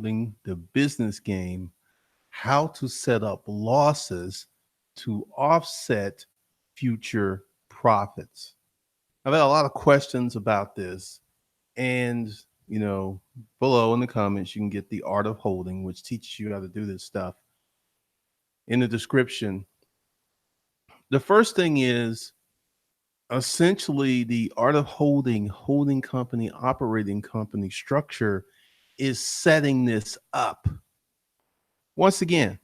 building the business game, how to set up losses to offset future profits. I've had a lot of questions about this. And, you know, below in the comments, you can get the art of holding, which teaches you how to do this stuff in the description. The first thing is essentially the art of holding company, operating company structure is setting this up. Once again,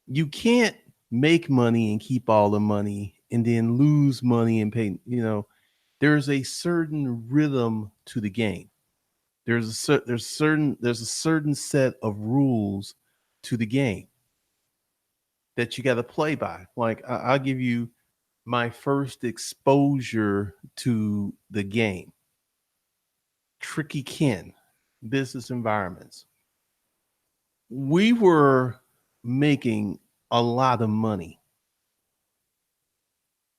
you can't make money and keep all the money and then lose money and pay. There's a certain rhythm to the game. There's a certain set of rules to the game that you got to play by. Like I'll give you my first exposure to the game. Tricky Ken, business environments. We were making a lot of money.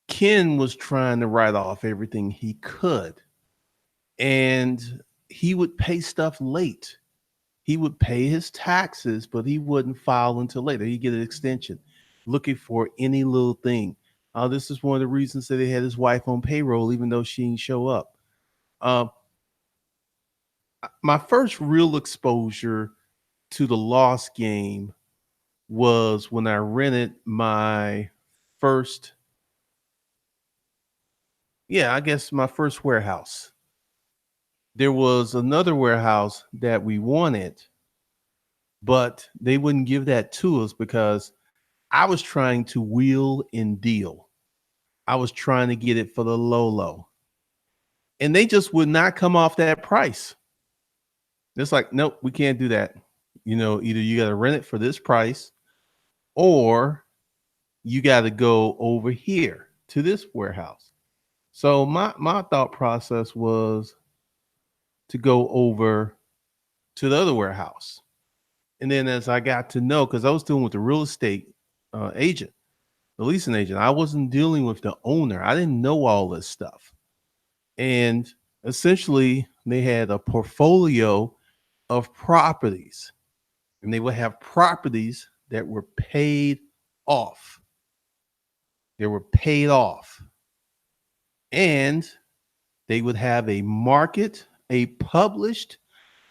Ken was trying to write off everything he could, and he would pay stuff late. He would pay his taxes, but he wouldn't file until later. He'd get an extension looking for any little thing. This is one of the reasons that they had his wife on payroll, even though she didn't show up. My first real exposure to the loss game was when I rented my first, my first warehouse. There was another warehouse that we wanted, but they wouldn't give that to us because I was trying to wheel and deal. I was trying to get it for the low. And they just would not come off that price. It's like, nope, we can't do that. Either you got to rent it for this price or you got to go over here to this warehouse. So my thought process was to go over to the other warehouse. And then as I got to know, because I was dealing with the real estate agent, the leasing agent, I wasn't dealing with the owner. I didn't know all this stuff. And essentially, they had a portfolio of properties, and they would have properties that were paid off. They were paid off. And they would have a published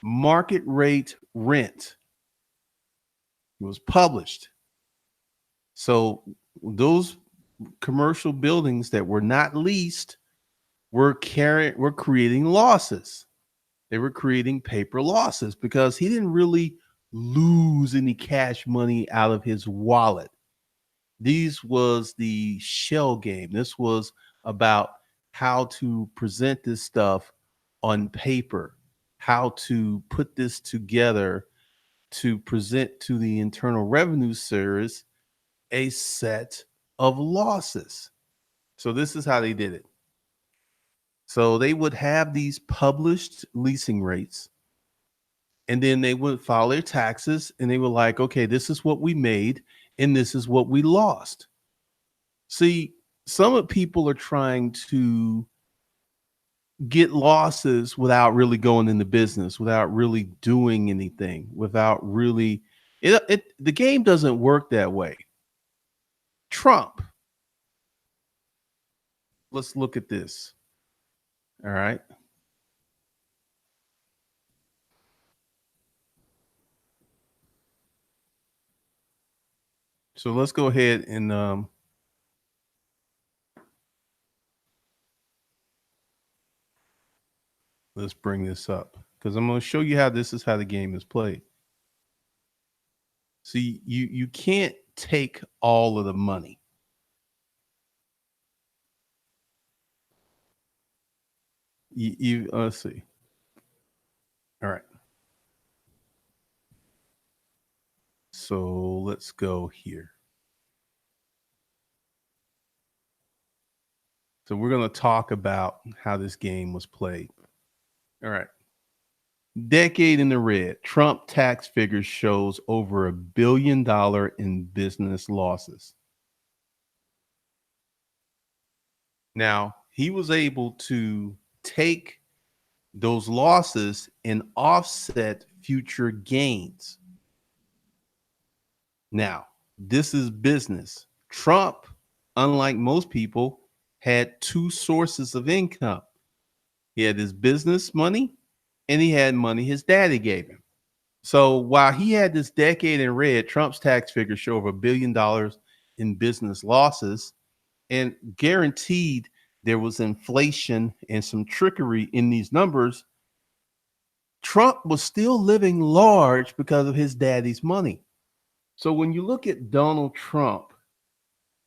market rate rent. It was published. So those commercial buildings that were not leased were creating losses. They were creating paper losses because he didn't really lose any cash money out of his wallet. This was the shell game. This was about how to present this stuff on paper, how to put this together to present to the Internal Revenue Service a set of losses. So this is how they did it. So they would have these published leasing rates, and then they would file their taxes, and they were like, okay, this is what we made, and this is what we lost. See, some people are trying to get losses without really going into business, without really doing anything, without really the game doesn't work that way. Trump. Let's look at this. All right. So let's go ahead and let's bring this up because I'm going to show you how this is how the game is played. See, you can't take all of the money. Let's see. All right. So let's go here. So we're going to talk about how this game was played. All right. Decade in the red. Trump tax figures shows over $1 billion in business losses. Now, he was able to take those losses and offset future gains. Now, this is business. Trump, unlike most people, had two sources of income. He had his business money and he had money his daddy gave him. So while he had this decade in red, Trump's tax figures show over $1 billion in business losses and guaranteed there was inflation and some trickery in these numbers. Trump was still living large because of his daddy's money. So when you look at Donald Trump,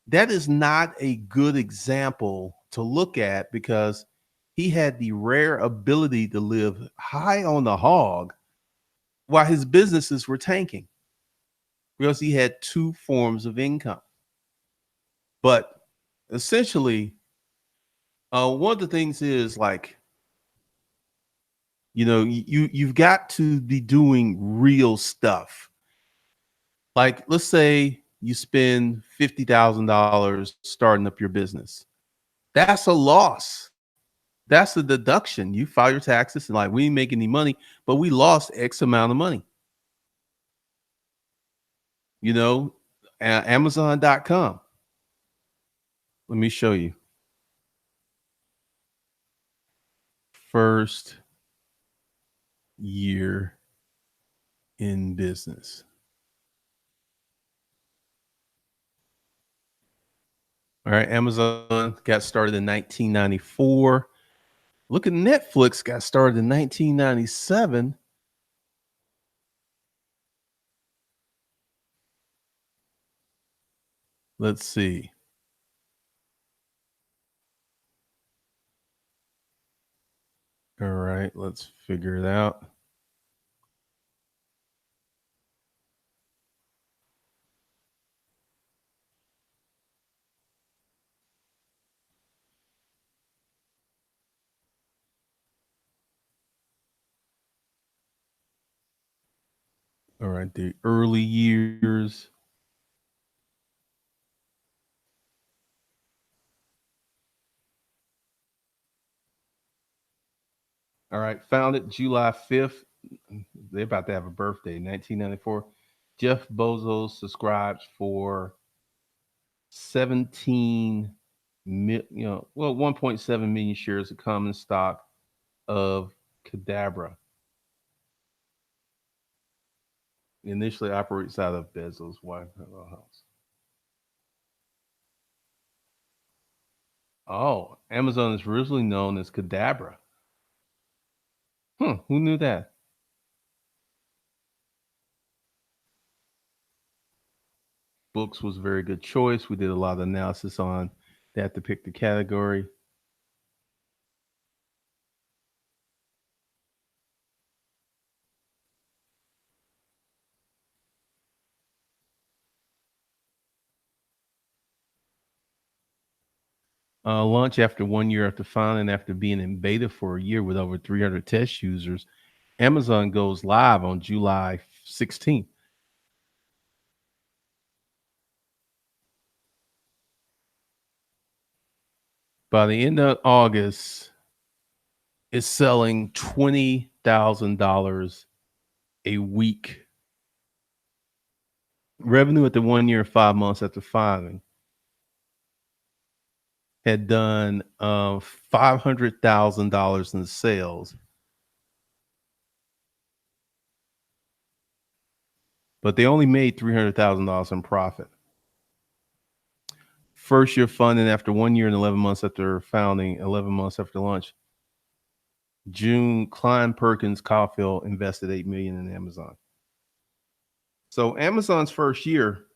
that is not a good example to look at because he had the rare ability to live high on the hog while his businesses were tanking because he had two forms of income. But essentially, one of the things is like, you've got to be doing real stuff. Like, let's say you spend $50,000 starting up your business. That's a loss. That's a deduction. You file your taxes and like we ain't making any money, but we lost X amount of money. You know, Amazon.com. Let me show you. First year in business. All right, Amazon got started in 1994. Look at Netflix, got started in 1997. Let's see. All right, let's figure it out. All right, the early years. All right, founded July 5th. They're about to have a birthday, 1994. Jeff Bezos subscribes for 17 1.7 million shares of common stock of Cadabra. Initially operates out of Bezos' wife house. Oh, Amazon is originally known as Cadabra. Who knew that? Books was a very good choice. We did a lot of analysis on that to pick the category. Launch after 1 year after founding, after being in beta for a year with over 300 test users. Amazon goes live on July 16th. By the end of August, it's selling $20,000 a week. Revenue at the 1 year, 5 months after filing had done $500,000 in sales, but they only made $300,000 in profit. First year funding after 1 year and 11 months after founding, 11 months after launch. June, Klein Perkins Caulfield invested $8 million in Amazon. So Amazon's first year,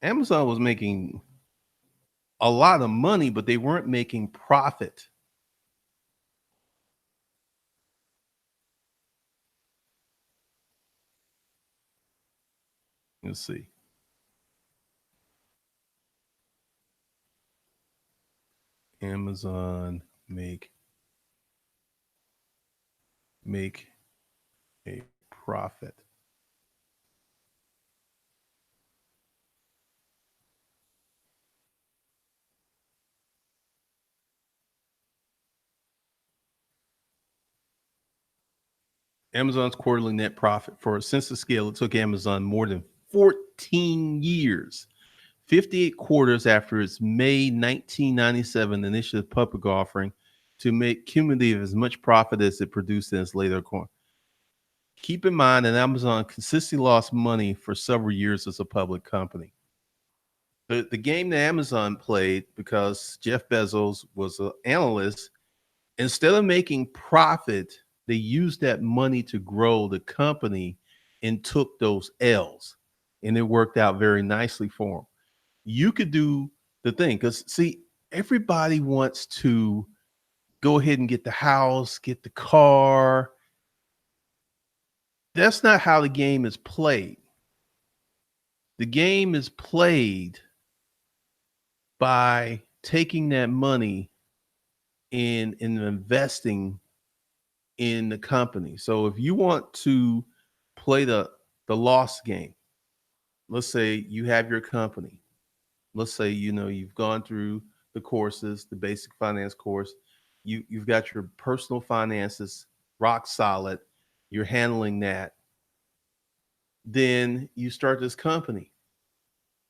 Amazon was making a lot of money, but they weren't making profit. Let's see. Amazon make a profit. Amazon's quarterly net profit for a census scale, it took Amazon more than 14 years, 58 quarters after its May 1997 initial public offering to make cumulative as much profit as it produced in its later coin. Keep in mind that Amazon consistently lost money for several years as a public company. The game that Amazon played, because Jeff Bezos was an analyst, instead of making profit, they used that money to grow the company and took those L's. And it worked out very nicely for them. You could do the thing because, see, everybody wants to go ahead and get the house, get the car. That's not how the game is played. The game is played by taking that money and investing in the company. So if you want to play the loss game, let's say you have your company. Let's say you've gone through the courses, the basic finance course. You've got your personal finances rock solid. You're handling that. Then you start this company.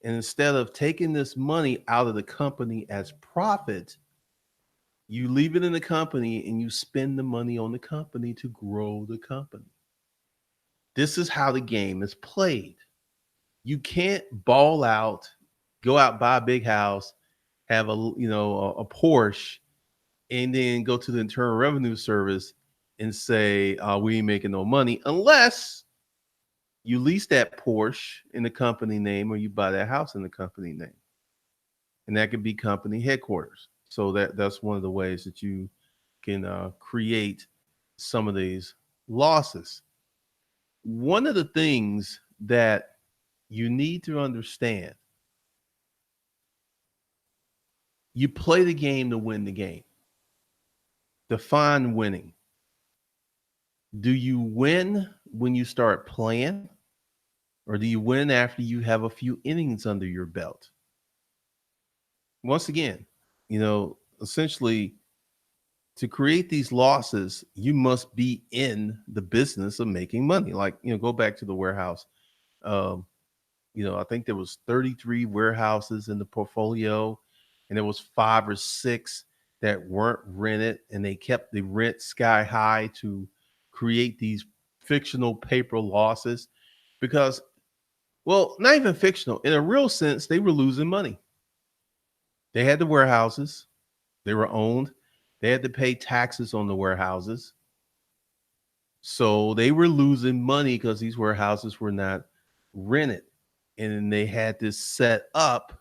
And instead of taking this money out of the company as profit, you leave it in the company and you spend the money on the company to grow the company. This is how the game is played. You can't ball out, go out, buy a big house, have a Porsche, and then go to the Internal Revenue Service and say, we ain't making no money unless you lease that Porsche in the company name or you buy that house in the company name. And that could be company headquarters. So that's one of the ways that you can create some of these losses. One of the things that you need to understand, you play the game to win the game. Define winning. Do you win when you start playing, or do you win after you have a few innings under your belt? Once again, essentially, to create these losses, you must be in the business of making money. Like, go back to the warehouse. Um, I think there was 33 warehouses in the portfolio, and there was 5 or 6 that weren't rented, and they kept the rent sky high to create these fictional paper losses because, well, not even fictional. In a real sense, they were losing money. They had the warehouses. They were owned. They had to pay taxes on the warehouses. So they were losing money because these warehouses were not rented. And they had this set up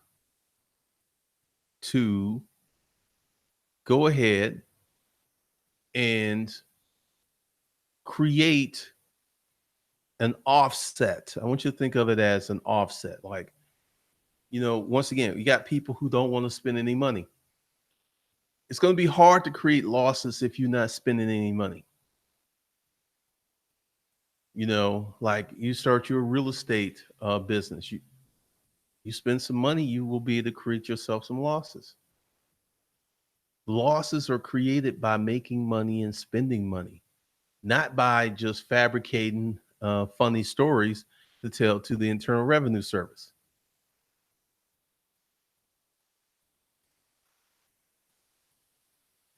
to go ahead and create an offset. I want you to think of it as an offset. Like, once again, you got people who don't want to spend any money. It's going to be hard to create losses if you're not spending any money. Like you start your real estate business, you spend some money, you will be able to create yourself some losses. Losses are created by making money and spending money, not by just fabricating funny stories to tell to the Internal Revenue Service.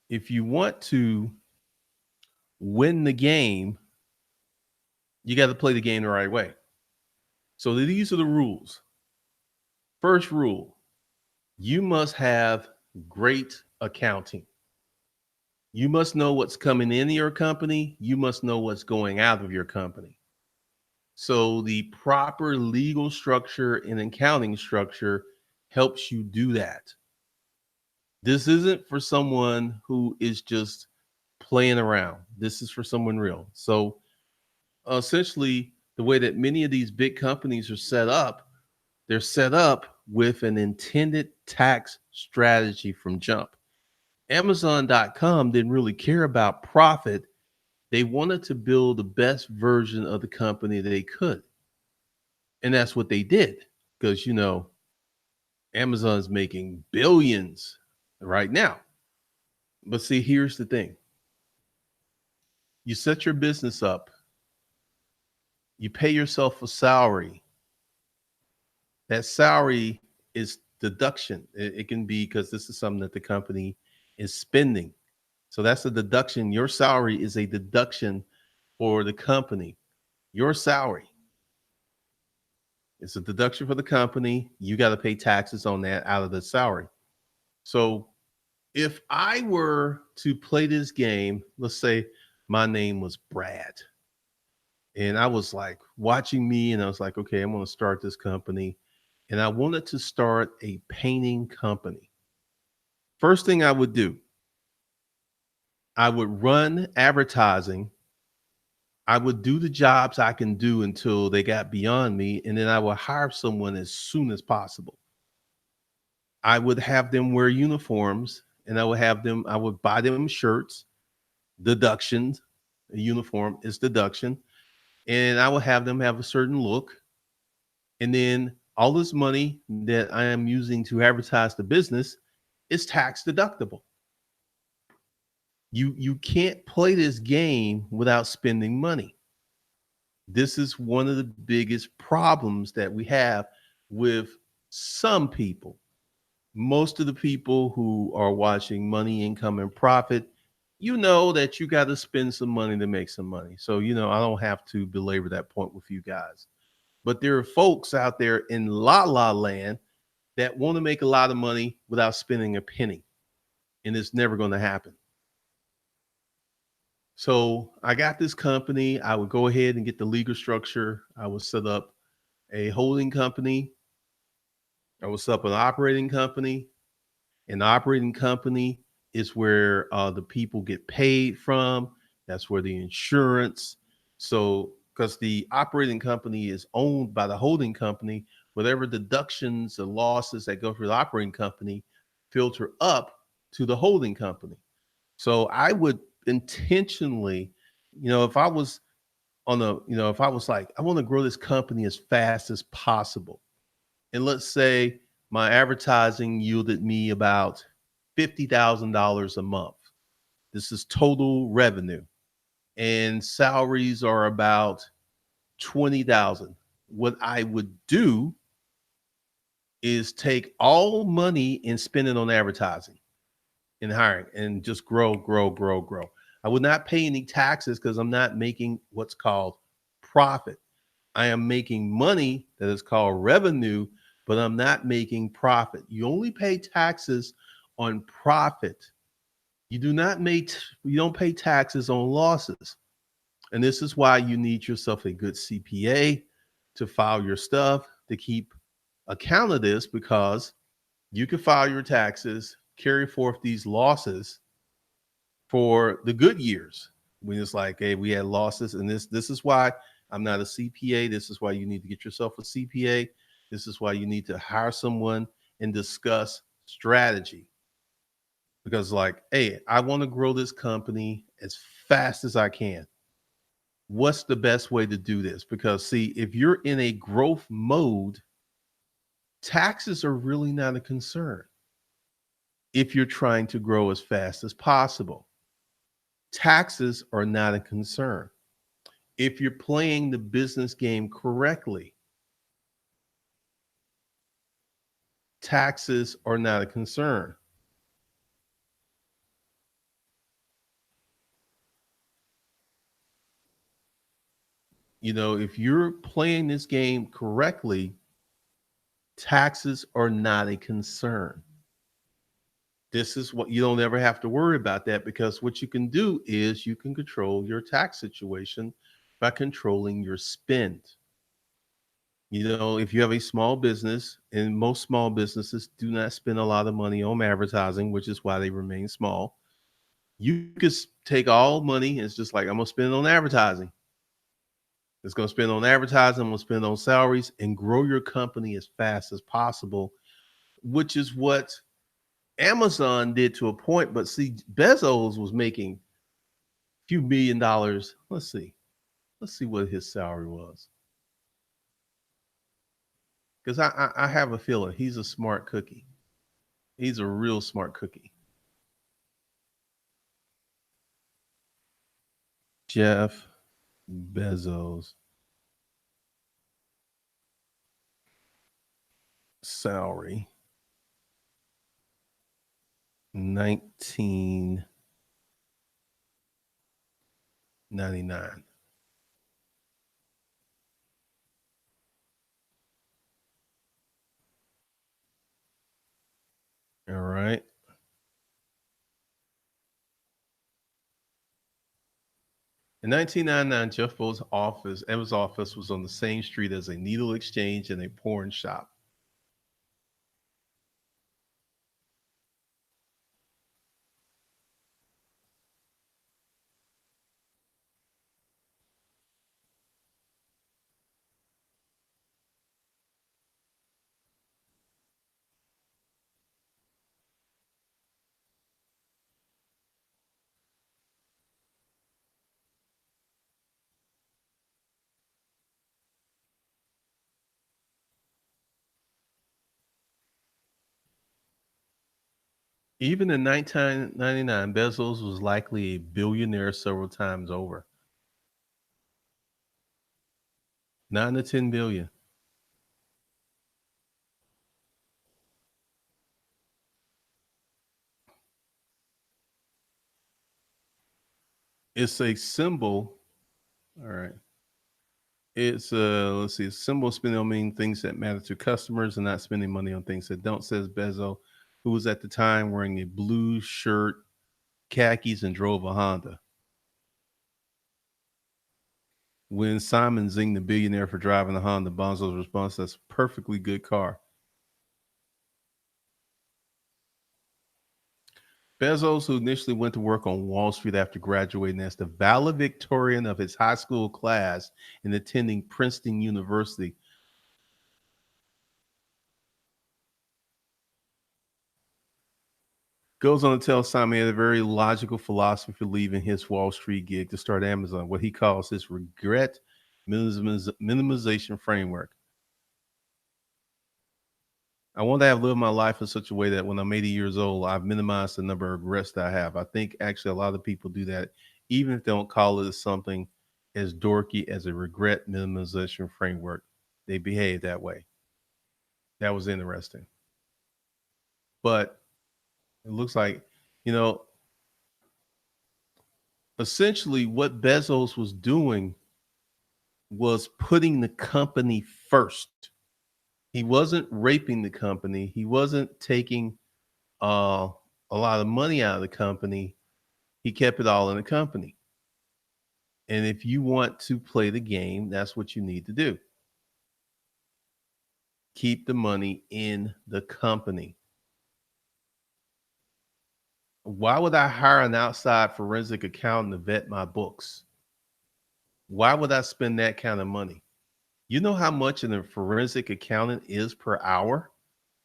If you want to win the game, you got to play the game the right way. So these are the rules. First rule, you must have great accounting. You must know what's coming into your company. You must know what's going out of your company. So the proper legal structure and accounting structure helps you do that. This isn't for someone who is just playing around. This is for someone real. So essentially, the way that many of these big companies are set up, they're set up with an intended tax strategy from jump. Amazon.com didn't really care about profit. They wanted to build the best version of the company they could. And that's what they did. Because, Amazon's making billions right now. But see, here's the thing. You set your business up You pay yourself a salary. That salary is deduction. It can be because this is something that the company is spending. So that's a deduction. Your salary is a deduction for the company. Your salary is a deduction for the company. You got to pay taxes on that out of the salary. So if I were to play this game, let's say my name was Brad, and I was like watching me, and I was like, okay, I'm going to start this company. And I wanted to start a painting company. First thing I would do, I would run advertising. I would do the jobs I can do until they got beyond me, and then I would hire someone as soon as possible. I would have them wear uniforms, and I would buy them shirts, deductions. A uniform is deduction, and I would have them have a certain look. And then all this money that I am using to advertise the business is tax deductible. You can't play this game without spending money. This is one of the biggest problems that we have with some people. Most of the people who are watching Money, Income, and Profit, you know that you got to spend some money to make some money. So, I don't have to belabor that point with you guys. But there are folks out there in la la land that want to make a lot of money without spending a penny. And it's never going to happen. So I got this company. I would go ahead and get the legal structure. I would set up a holding company. I would set up an operating company. An operating company is where the people get paid from. That's where the insurance. So, because the operating company is owned by the holding company, whatever deductions and losses that go through the operating company filter up to the holding company. So, I would intentionally, if I was if I was like, I want to grow this company as fast as possible, and let's say my advertising yielded me about $50,000 a month. This is total revenue, and salaries are about 20,000. What I would do is take all money and spend it on advertising and hiring and just grow, grow, grow, grow. I would not pay any taxes because I'm not making what's called profit. I am making money that is called revenue, but I'm not making profit. You only pay taxes on profit. You don't pay taxes on losses. And this is why you need yourself a good CPA to file your stuff, to keep account of this, because you can file your taxes, carry forth these losses for the good years when it's like, hey, we had losses, and this is why I'm not a CPA. This is why you need to get yourself a CPA. This is why you need to hire someone and discuss strategy. Because like, hey, I want to grow this company as fast as I can. What's the best way to do this? Because see, if you're in a growth mode, taxes are really not a concern if you're trying to grow as fast as possible. Taxes are not a concern if you're playing the business game correctly. Taxes are not a concern. If you're playing this game correctly, taxes are not a concern. This is what you don't ever have to worry about that, because what you can do is you can control your tax situation by controlling your spend. If you have a small business, and most small businesses do not spend a lot of money on advertising, which is why they remain small. You could take all money and it's just like, I'm going to spend it on advertising. It's going to spend on advertising, I'm going to spend on salaries, and grow your company as fast as possible, which is what Amazon did to a point. But see, Bezos was making a few $1 million. Let's see. Let's see what his salary was. Because I have a feeling he's a smart cookie. He's a real smart cookie. Jeff Bezos. salary 1999. All right. In 1999, Jeff Evans' office was on the same street as a needle exchange and a porn shop. Even in 1999, Bezos was likely a billionaire several times over. 9 to 10 billion. It's a symbol. All right. It's let's see, a symbol of spending on mean things that matter to customers and not spending money on things that don't, says Bezos, who was at the time wearing a blue shirt, khakis, and drove a Honda. When Simon zinged the billionaire for driving a Honda, Bonzo's response, that's a perfectly good car. Bezos, who initially went to work on Wall Street after graduating as the valedictorian of his high school class and attending Princeton University, goes on to tell Simon he had a very logical philosophy for leaving his Wall Street gig to start Amazon, what he calls his regret minimization framework. I want to have lived my life in such a way that when I'm 80 years old, I've minimized the number of regrets that I have. I think actually a lot of people do that, even if they don't call it something as dorky as a regret minimization framework. They behave that way. That was interesting. But it looks like, you know, essentially what Bezos was doing was putting the company first. He wasn't raping the company. He wasn't taking uh, a lot of money out of the company. He kept it all in the company. And if you want to play the game, that's what you need to do. Keep the money in the company. Why would I hire an outside forensic accountant to vet my books? Why would I spend that kind of money? You know how much a forensic accountant is per hour?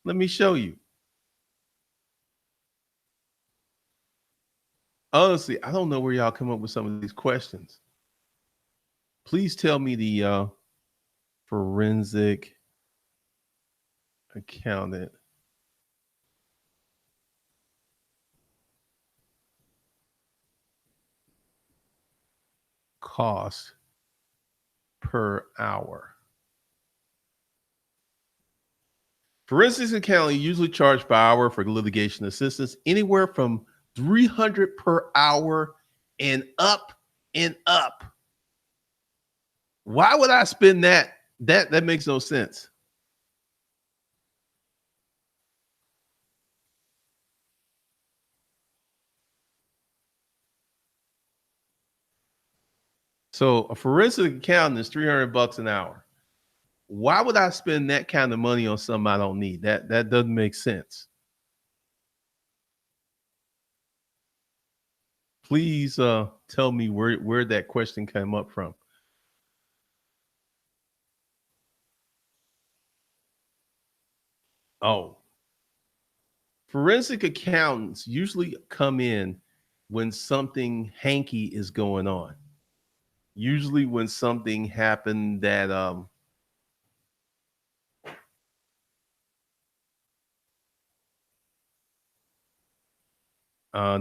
Let me show you. Honestly, I don't know where y'all come up with some of these questions. Please tell me the forensic accountant cost per hour. Forensics accounting usually charged by hour for litigation assistance, anywhere from 300 per hour and up and up. Why would I spend that? That makes no sense. So a forensic accountant is 300 bucks an hour. Why would I spend that kind of money on something I don't need? That doesn't make sense. Please tell me where that question came up from. Oh, forensic accountants usually come in when something hanky is going on. Usually when something happened that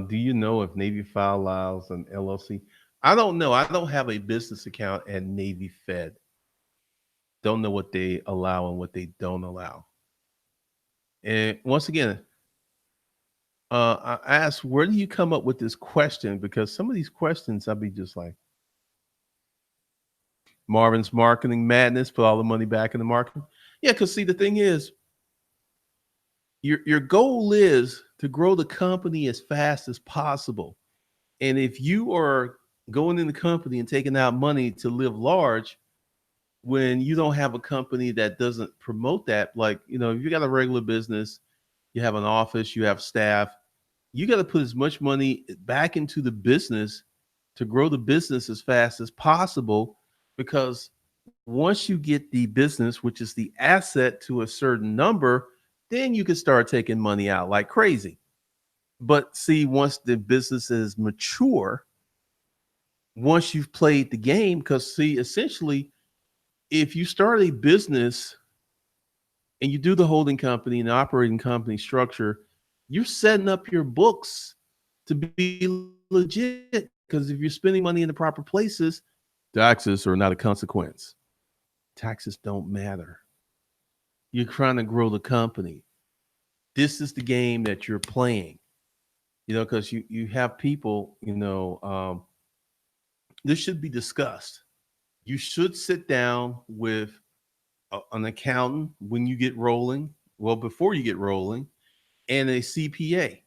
do you know if Navy file allows an LLC? I don't know. I don't have a business account at Navy Fed. Don't know what they allow and what they don't allow. And once again, I asked, where do you come up with this question? Because some of these questions, I'd be just like, Marvin's marketing madness, put all the money back in the marketing. Yeah, because see, the thing is, your goal is to grow the company as fast as possible. And if you are going in the company and taking out money to live large, when you don't have a company that doesn't promote that, like, if you got a regular business, you have an office, you have staff, you got to put as much money back into the business to grow the business as fast as possible. Because once you get the business, which is the asset, to a certain number, then you can start taking money out like crazy. But see, once the business is mature, once you've played the game, because see, essentially, if you start a business and you do the holding company and the operating company structure, you're setting up your books to be legit. Because if you're spending money in the proper places, taxes are not a consequence. Taxes don't matter. You're trying to grow the company. This is the game that you're playing. Because you have people. This should be discussed. You should sit down with an accountant when you get rolling. Well, before you get rolling, and a CPA.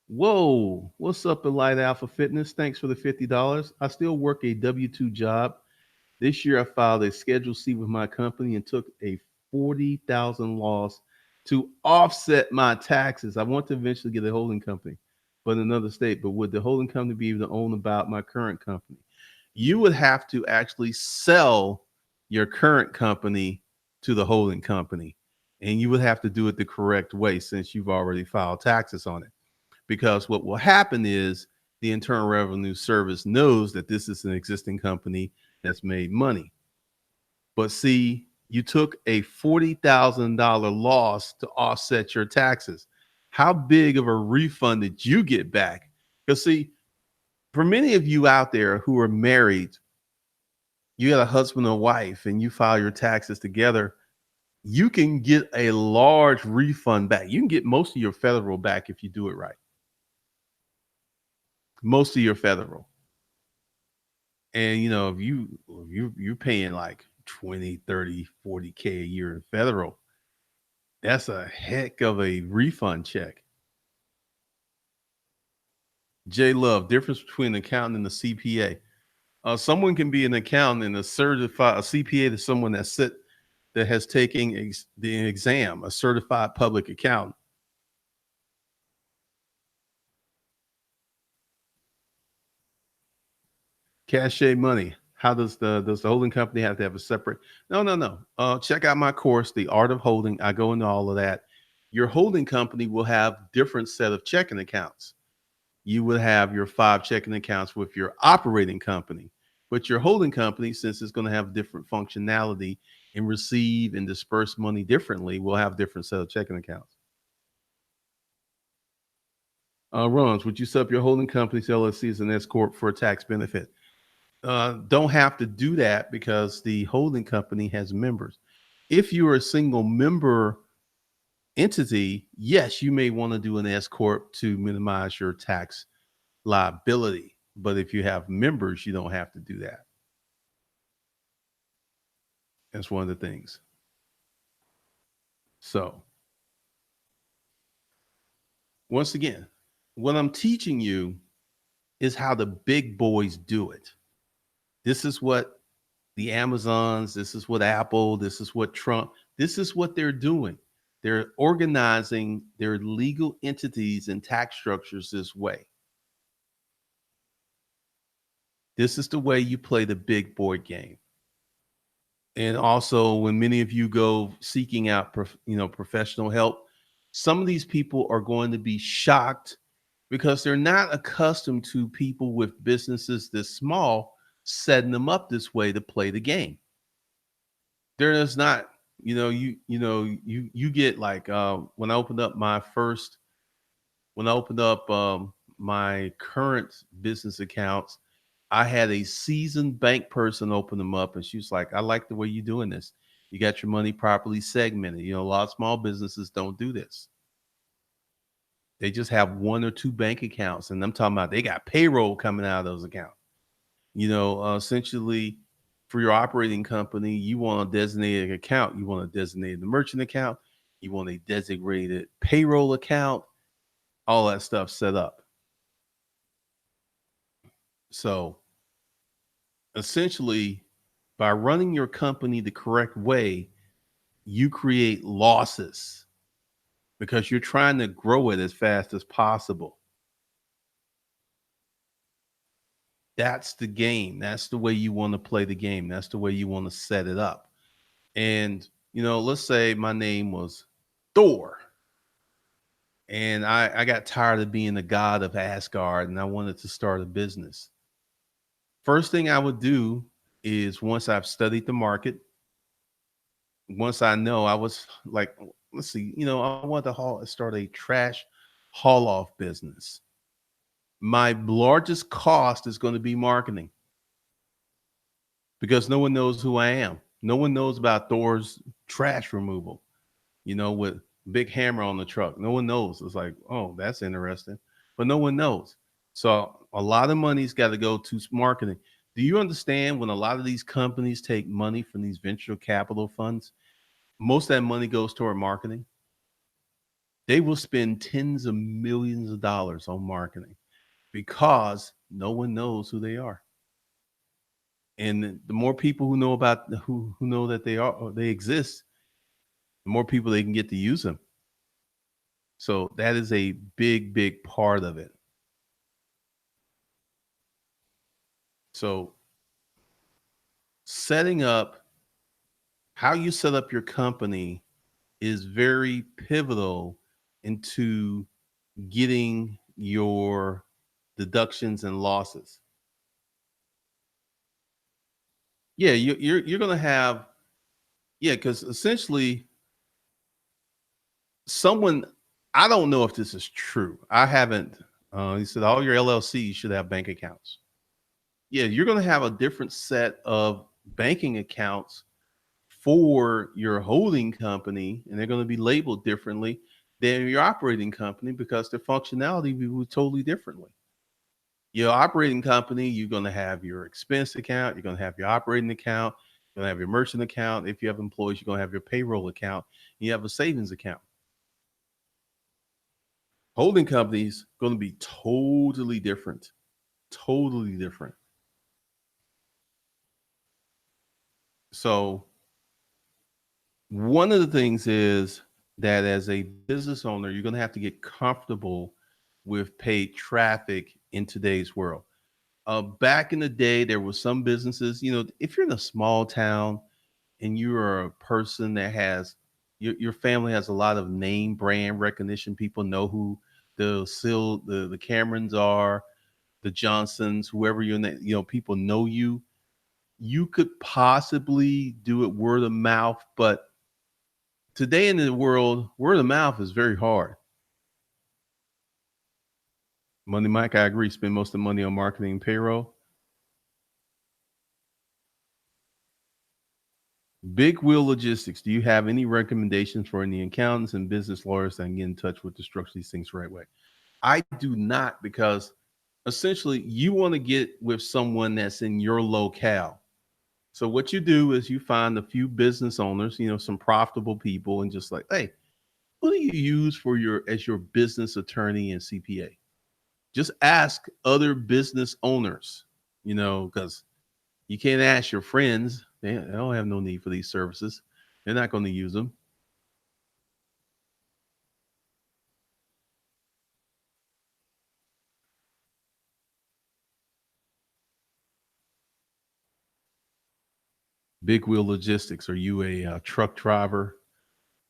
Whoa, what's up, Elite Alpha Fitness? Thanks for the $50. I still work a W-2 job. This year, I filed a Schedule C with my company and took a 40,000 loss to offset my taxes. I want to eventually get a holding company, but in another state. But would the holding company be able to own about my current company? You would have to actually sell your current company to the holding company, and you would have to do it the correct way since you've already filed taxes on it. Because what will happen is the Internal Revenue Service knows that this is an existing company that's made money. But see, you took a $40,000 loss to offset your taxes. How big of a refund did you get back? Because see, for many of you out there who are married, you got a husband and wife, and you file your taxes together, you can get a large refund back. You can get most of your federal back if you do it right. Most of your federal. And if you're paying like 20, 30, 40K a year in federal, that's a heck of a refund check. J Love, difference between an accountant and a CPA. Someone can be an accountant and a CPA to someone that has taken the exam, a certified public accountant. Cachet money. How does the holding company have to have a separate? No, no, no. Check out my course, The Art of Holding. I go into all of that. Your holding company will have different set of checking accounts. You would have your 5 checking accounts with your operating company, but your holding company, since it's going to have different functionality and receive and disperse money differently, will have different set of checking accounts. Runs, would you set up your holding company's LLC as an S corp for a tax benefit? Don't have to do that because the holding company has members. If you're a single member entity, yes, you may want to do an S corp to minimize your tax liability. But if you have members, you don't have to do that. That's one of the things. So, once again, what I'm teaching you is how the big boys do it. This is what the Amazons, this is what Apple, this is what Trump, this is what they're doing. They're organizing their legal entities and tax structures this way. This is the way you play the big boy game. And also, when many of you go seeking out professional help, some of these people are going to be shocked because they're not accustomed to people with businesses this small setting them up this way to play the game. There is not, you get like when I opened up my current business accounts, I had a seasoned bank person open them up, and she was like, "I like the way you're doing this. You got your money properly segmented. A lot of small businesses don't do this. They just have one or two bank accounts, and I'm talking about they got payroll coming out of those accounts. Essentially, for your operating company, you want a designated account. You want a designated merchant account. You want a designated payroll account. All that stuff set up. So essentially, by running your company the correct way, you create losses because you're trying to grow it as fast as possible. That's the game. That's the way you want to play the game. That's the way you want to set it up. And, let's say my name was Thor, and I got tired of being the god of Asgard and I wanted to start a business. First thing I would do is, once I've studied the market, once I know, I was like, let's see, I want to start a trash haul off business. My largest cost is going to be marketing because no one knows who I am. No one knows about Thor's trash removal, with big hammer on the truck. No one knows. It's like, oh, that's interesting, but no one knows. So a lot of money's got to go to marketing. Do you understand when a lot of these companies take money from these venture capital funds, most of that money goes toward marketing? They will spend tens of millions of dollars on marketing because no one knows who they are. And the more people who know about who know that they exist, the more people they can get to use them. So that is a big, big part of it. So setting up how you set up your company is very pivotal into getting your deductions and losses. Yeah, you're gonna have, yeah, because essentially someone, I don't know if this is true. I haven't. He said all your LLCs should have bank accounts. Yeah, you're gonna have a different set of banking accounts for your holding company, and they're going to be labeled differently than your operating company because their functionality will be totally differently. Your operating company, you're going to have your expense account, you're going to have your operating account, you're going to have your merchant account. If you have employees, you're going to have your payroll account. You have a savings account. Holding companies going to be totally different, totally different. So one of the things is that as a business owner, you're going to have to get comfortable with paid traffic in today's world. Back in the day, there was some businesses, if you're in a small town and you're a person that has your family has a lot of name brand recognition, people know who the Camerons are, the Johnsons, whoever people know you. You could possibly do it word of mouth, but today in the world, word of mouth is very hard. Money Mike, I agree. Spend most of the money on marketing and payroll. Big Wheel Logistics. Do you have any recommendations for any accountants and business lawyers that can get in touch with to structure these things the right way? I do not, because essentially you want to get with someone that's in your locale. So what you do is you find a few business owners, some profitable people, and just like, hey, who do you use for your business attorney and CPA? Just ask other business owners, because you can't ask your friends. They don't have no need for these services. They're not going to use them. Big Wheel Logistics. Are you a truck driver?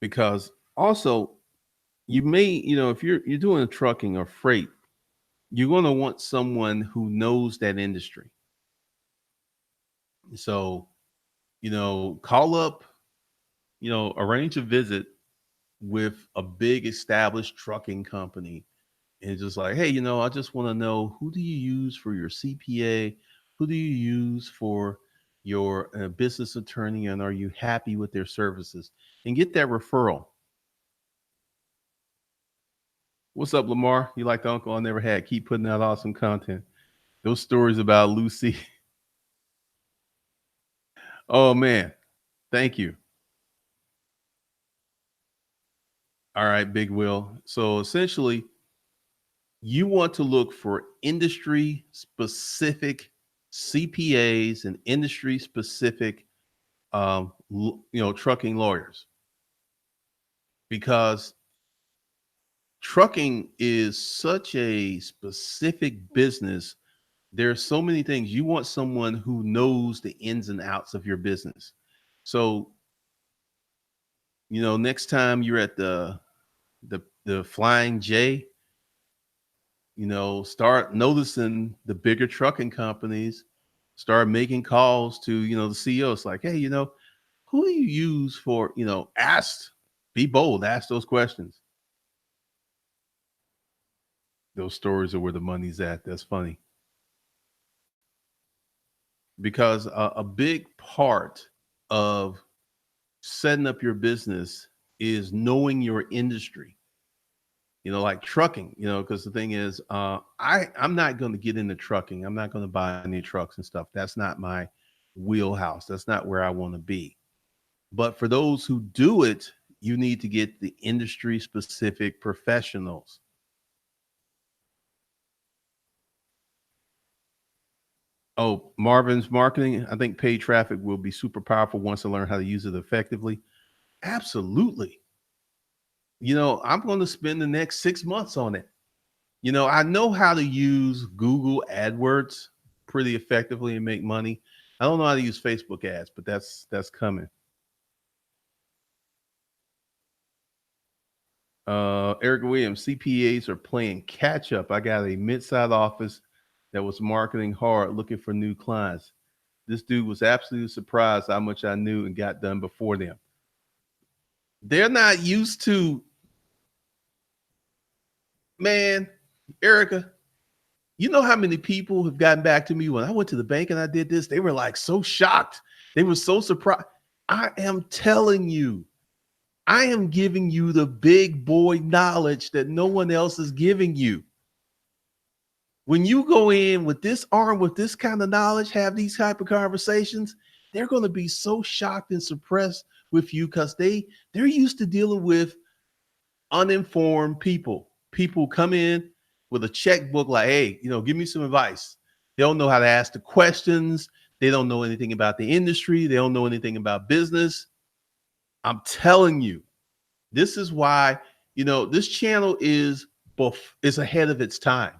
Because also you may, if you're doing trucking or freight, you're going to want someone who knows that industry. So, call up, arrange a visit with a big established trucking company, and just like, hey, I just want to know, who do you use for your CPA? Who do you use for your business attorney, and are you happy with their services? And get that referral. What's up, Lamar? You like the uncle I never had? Keep putting out awesome content. Those stories about Lucy. Oh man, thank you. All right, Big Will. So essentially, you want to look for industry specific CPAs and industry specific, trucking lawyers, because trucking is such a specific business. There's so many things. You want someone who knows the ins and outs of your business. So, next time you're at the Flying J, start noticing the bigger trucking companies, start making calls to, the CEOs like, hey, who do you use for, be bold, ask those questions. Those stories are where the money's at. That's funny. Because a big part of setting up your business is knowing your industry, like trucking, because the thing is, I'm not going to get into trucking. I'm not going to buy any trucks and stuff. That's not my wheelhouse. That's not where I want to be. But for those who do it, you need to get the industry specific professionals. Oh, Marvin's marketing. I think paid traffic will be super powerful once I learn how to use it effectively. Absolutely. I'm going to spend the next 6 months on it. I know how to use Google AdWords pretty effectively and make money. I don't know how to use Facebook ads, but that's coming. Eric Williams, CPAs are playing catch up. I got a mid-sized office that was marketing hard, looking for new clients. This dude was absolutely surprised how much I knew and got done before them. They're not used to, man, Erica. You know how many people have gotten back to me when I went to the bank and I did this? They were like so shocked. They were so surprised. I am telling you, I am giving you the big boy knowledge that no one else is giving you. When you go in with this arm, with this kind of knowledge, have these type of conversations, they're going to be so shocked and suppressed with you because they're used to dealing with uninformed people. People come in with a checkbook like, hey, give me some advice. They don't know how to ask the questions. They don't know anything about the industry. They don't know anything about business. I'm telling you, this is why, this channel is ahead of its time.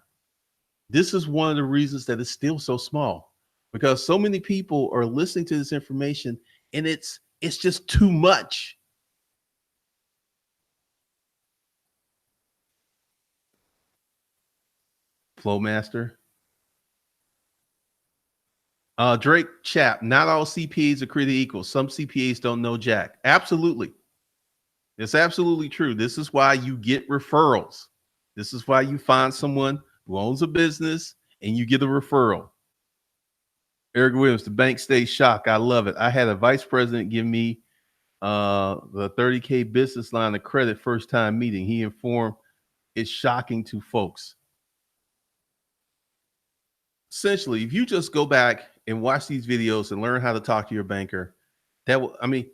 This is one of the reasons that it's still so small, because so many people are listening to this information and it's just too much. Flowmaster. Drake Chap, not all CPAs are created equal. Some CPAs don't know Jack. Absolutely. It's absolutely true. This is why you get referrals. This is why you find someone who owns a business and you get a referral. Eric Williams, the bank stays shocked. I love it. I had a vice president give me the 30K business line of credit first time meeting. He informed it's shocking to folks. Essentially, if you just go back and watch these videos and learn how to talk to your banker, that will, I mean,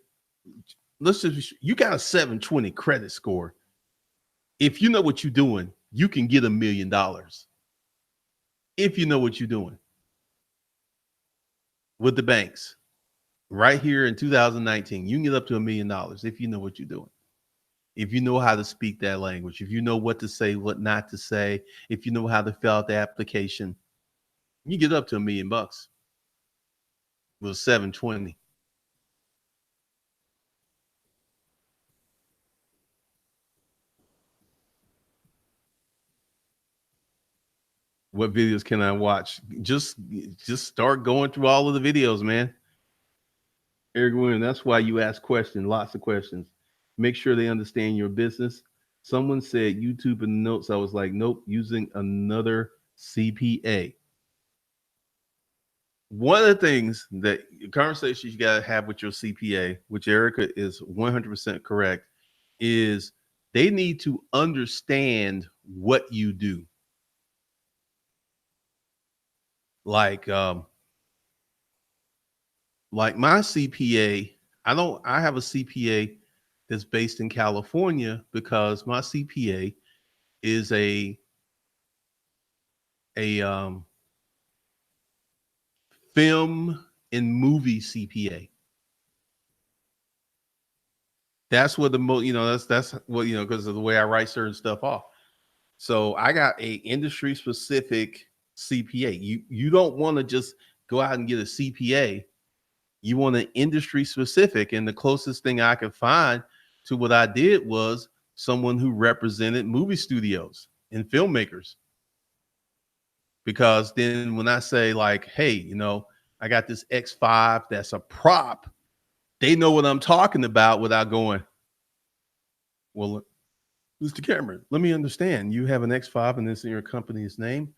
let's just, you got a 720 credit score. If you know what you're doing, you can get $1 million. If you know what you're doing with the banks right here in 2019, you can get up to $1 million if you know what you're doing. If you know how to speak that language, if you know what to say, what not to say, if you know how to fill out the application, you get up to $1 million with 720. What videos can I watch? Just start going through all of the videos, man. Eric Williams, that's why you ask questions, lots of questions. Make sure they understand your business. Someone said YouTube in the notes. I was like, nope, using another CPA. One of the things that conversations you got to have with your CPA, which Erica is 100% correct, is they need to understand what you do. Like, like my CPA, I have a CPA that's based in California because my CPA is a film and movie CPA. That's what that's what because of the way I write certain stuff off. So I got a industry specific CPA. You don't want to just go out and get a CPA. You want an industry specific, and the closest thing I could find to what I did was someone who represented movie studios and filmmakers. Because then when I say like, hey, I got this X5 that's a prop, they know what I'm talking about without going, well, Mr. Cameron, let me understand. You have an X5 and this in your company's name.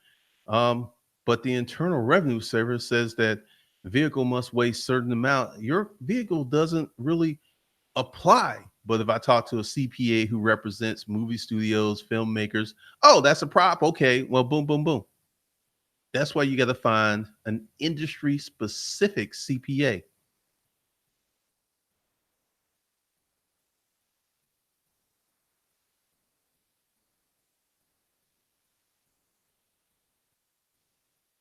But the Internal Revenue Service says that the vehicle must weigh a certain amount. Your vehicle doesn't really apply. But if I talk to a CPA who represents movie studios, filmmakers, oh, that's a prop. Okay, well, boom, boom, boom. That's why you got to find an industry specific CPA.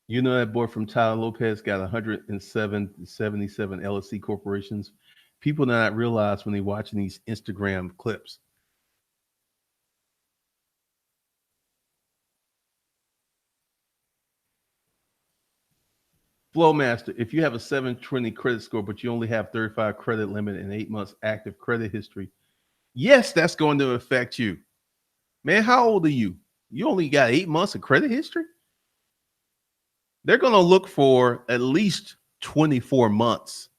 You know that boy from Tyler Lopez got 177 LLC corporations. People do not realize when they're watching these Instagram clips. Flowmaster, if you have a 720 credit score, but you only have 35 credit limit and 8 months active credit history, yes, that's going to affect you. Man, how old are you? You only got 8 months of credit history? They're going to look for at least 24 months.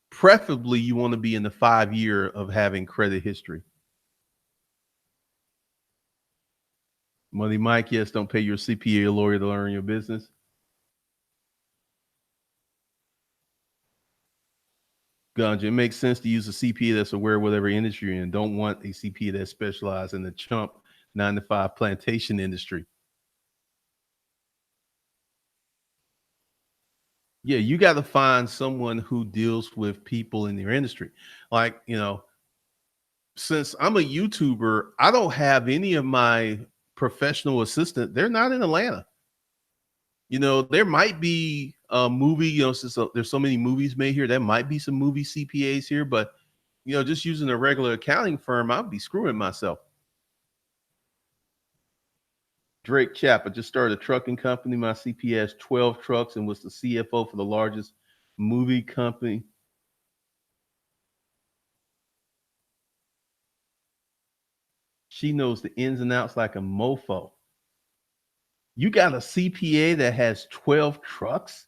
Preferably, you want to be in the 5 year of having credit history. Money Mike, yes, don't pay your CPA or lawyer to learn your business. Ganja, it makes sense to use a CPA that's aware of whatever industry you're in. Don't want a CPA that specializes in the chump 9 to 5 plantation industry. Yeah, you got to find someone who deals with people in their industry. Like, since I'm a YouTuber, I don't have any of my professional assistant. They're not in Atlanta. There might be a movie, since there's so many movies made here, there might be some movie CPAs here, but just using a regular accounting firm, I'd be screwing myself. Drake Chap, I just started a trucking company. My CPA has 12 trucks and was the CFO for the largest movie company. She knows the ins and outs like a mofo. You got a CPA that has 12 trucks?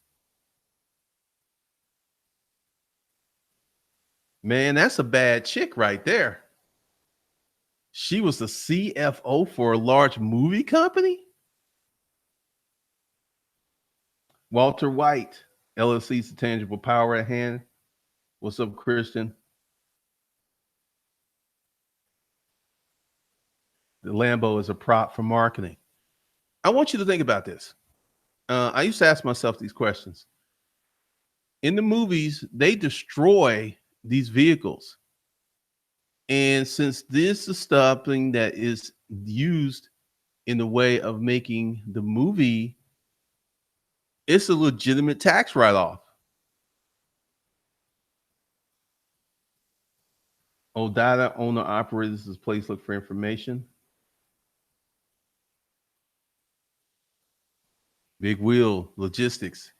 Man, that's a bad chick right there. She was the CFO for a large movie company? Walter White, LLC's the tangible power at hand. What's up, Christian? The Lambo is a prop for marketing. I want you to think about this. I used to ask myself these questions. In the movies, they destroy these vehicles. And since this is something that is used in the way of making the movie, it's a legitimate tax write-off. Oh, data owner operators this place look for information. Big wheel logistics.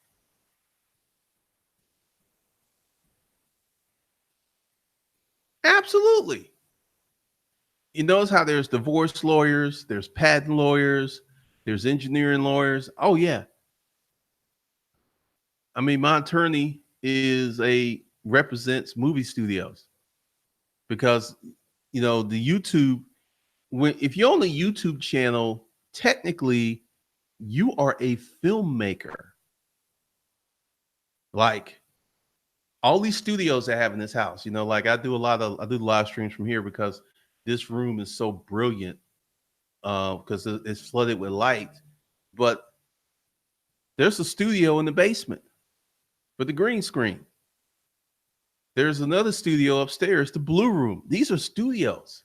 Absolutely. You notice how there's divorce lawyers, there's patent lawyers, there's engineering lawyers. Oh yeah. I mean, my attorney is a represents movie studios because the YouTube, when if you own a YouTube channel, technically you are a filmmaker. Like all these studios I have in this house, like I do live streams from here because this room is so brilliant because it's flooded with light. But there's a studio in the basement for the green screen. There's another studio upstairs, the blue room. These are studios.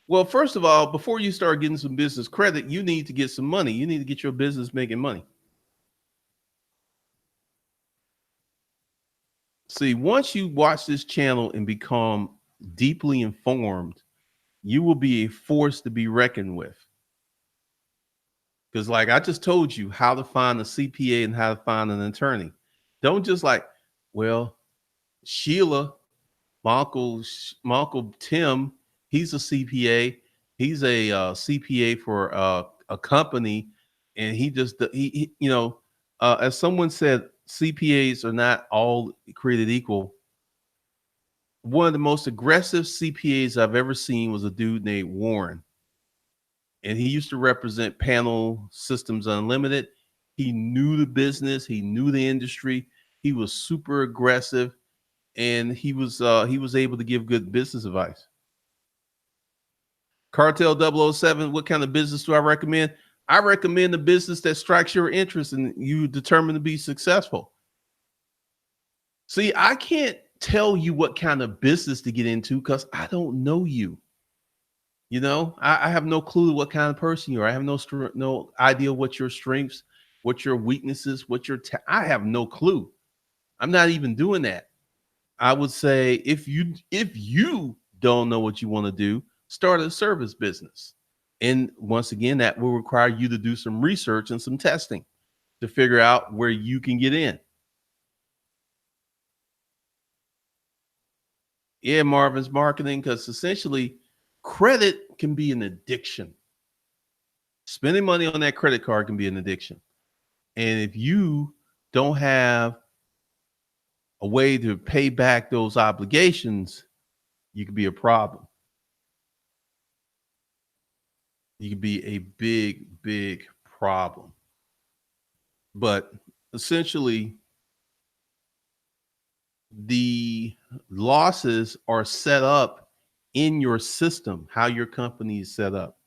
Well, first of all, before you start getting some business credit, you need to get some money. You need to get your business making money. See, once you watch this channel and become deeply informed, you will be a force to be reckoned with. Because, like I just told you, how to find a CPA and how to find an attorney. Don't just like, well, Sheila, my uncle Tim, he's a CPA. He's a CPA for a company, and as someone said, CPAs are not all created equal. One of the most aggressive CPAs I've ever seen was a dude named Warren, and he used to represent Panel Systems Unlimited. He knew the business, he knew the industry. He was super aggressive, and he was able to give good business advice. Cartel 007, what kind of business do I recommend? I recommend a business that strikes your interest and you determine to be successful. See, I can't tell you what kind of business to get into because I don't know you. I have no clue what kind of person you are. I have no idea what your strengths, what your weaknesses, I have no clue. I'm not even doing that. I would say if you don't know what you want to do, start a service business. And once again, that will require you to do some research and some testing to figure out where you can get in. Yeah, Marvin's marketing, because essentially credit can be an addiction. Spending money on that credit card can be an addiction. And if you don't have a way to pay back those obligations, you could be a problem. You could be a big, big problem. But essentially, the losses are set up in your system, how your company is set up.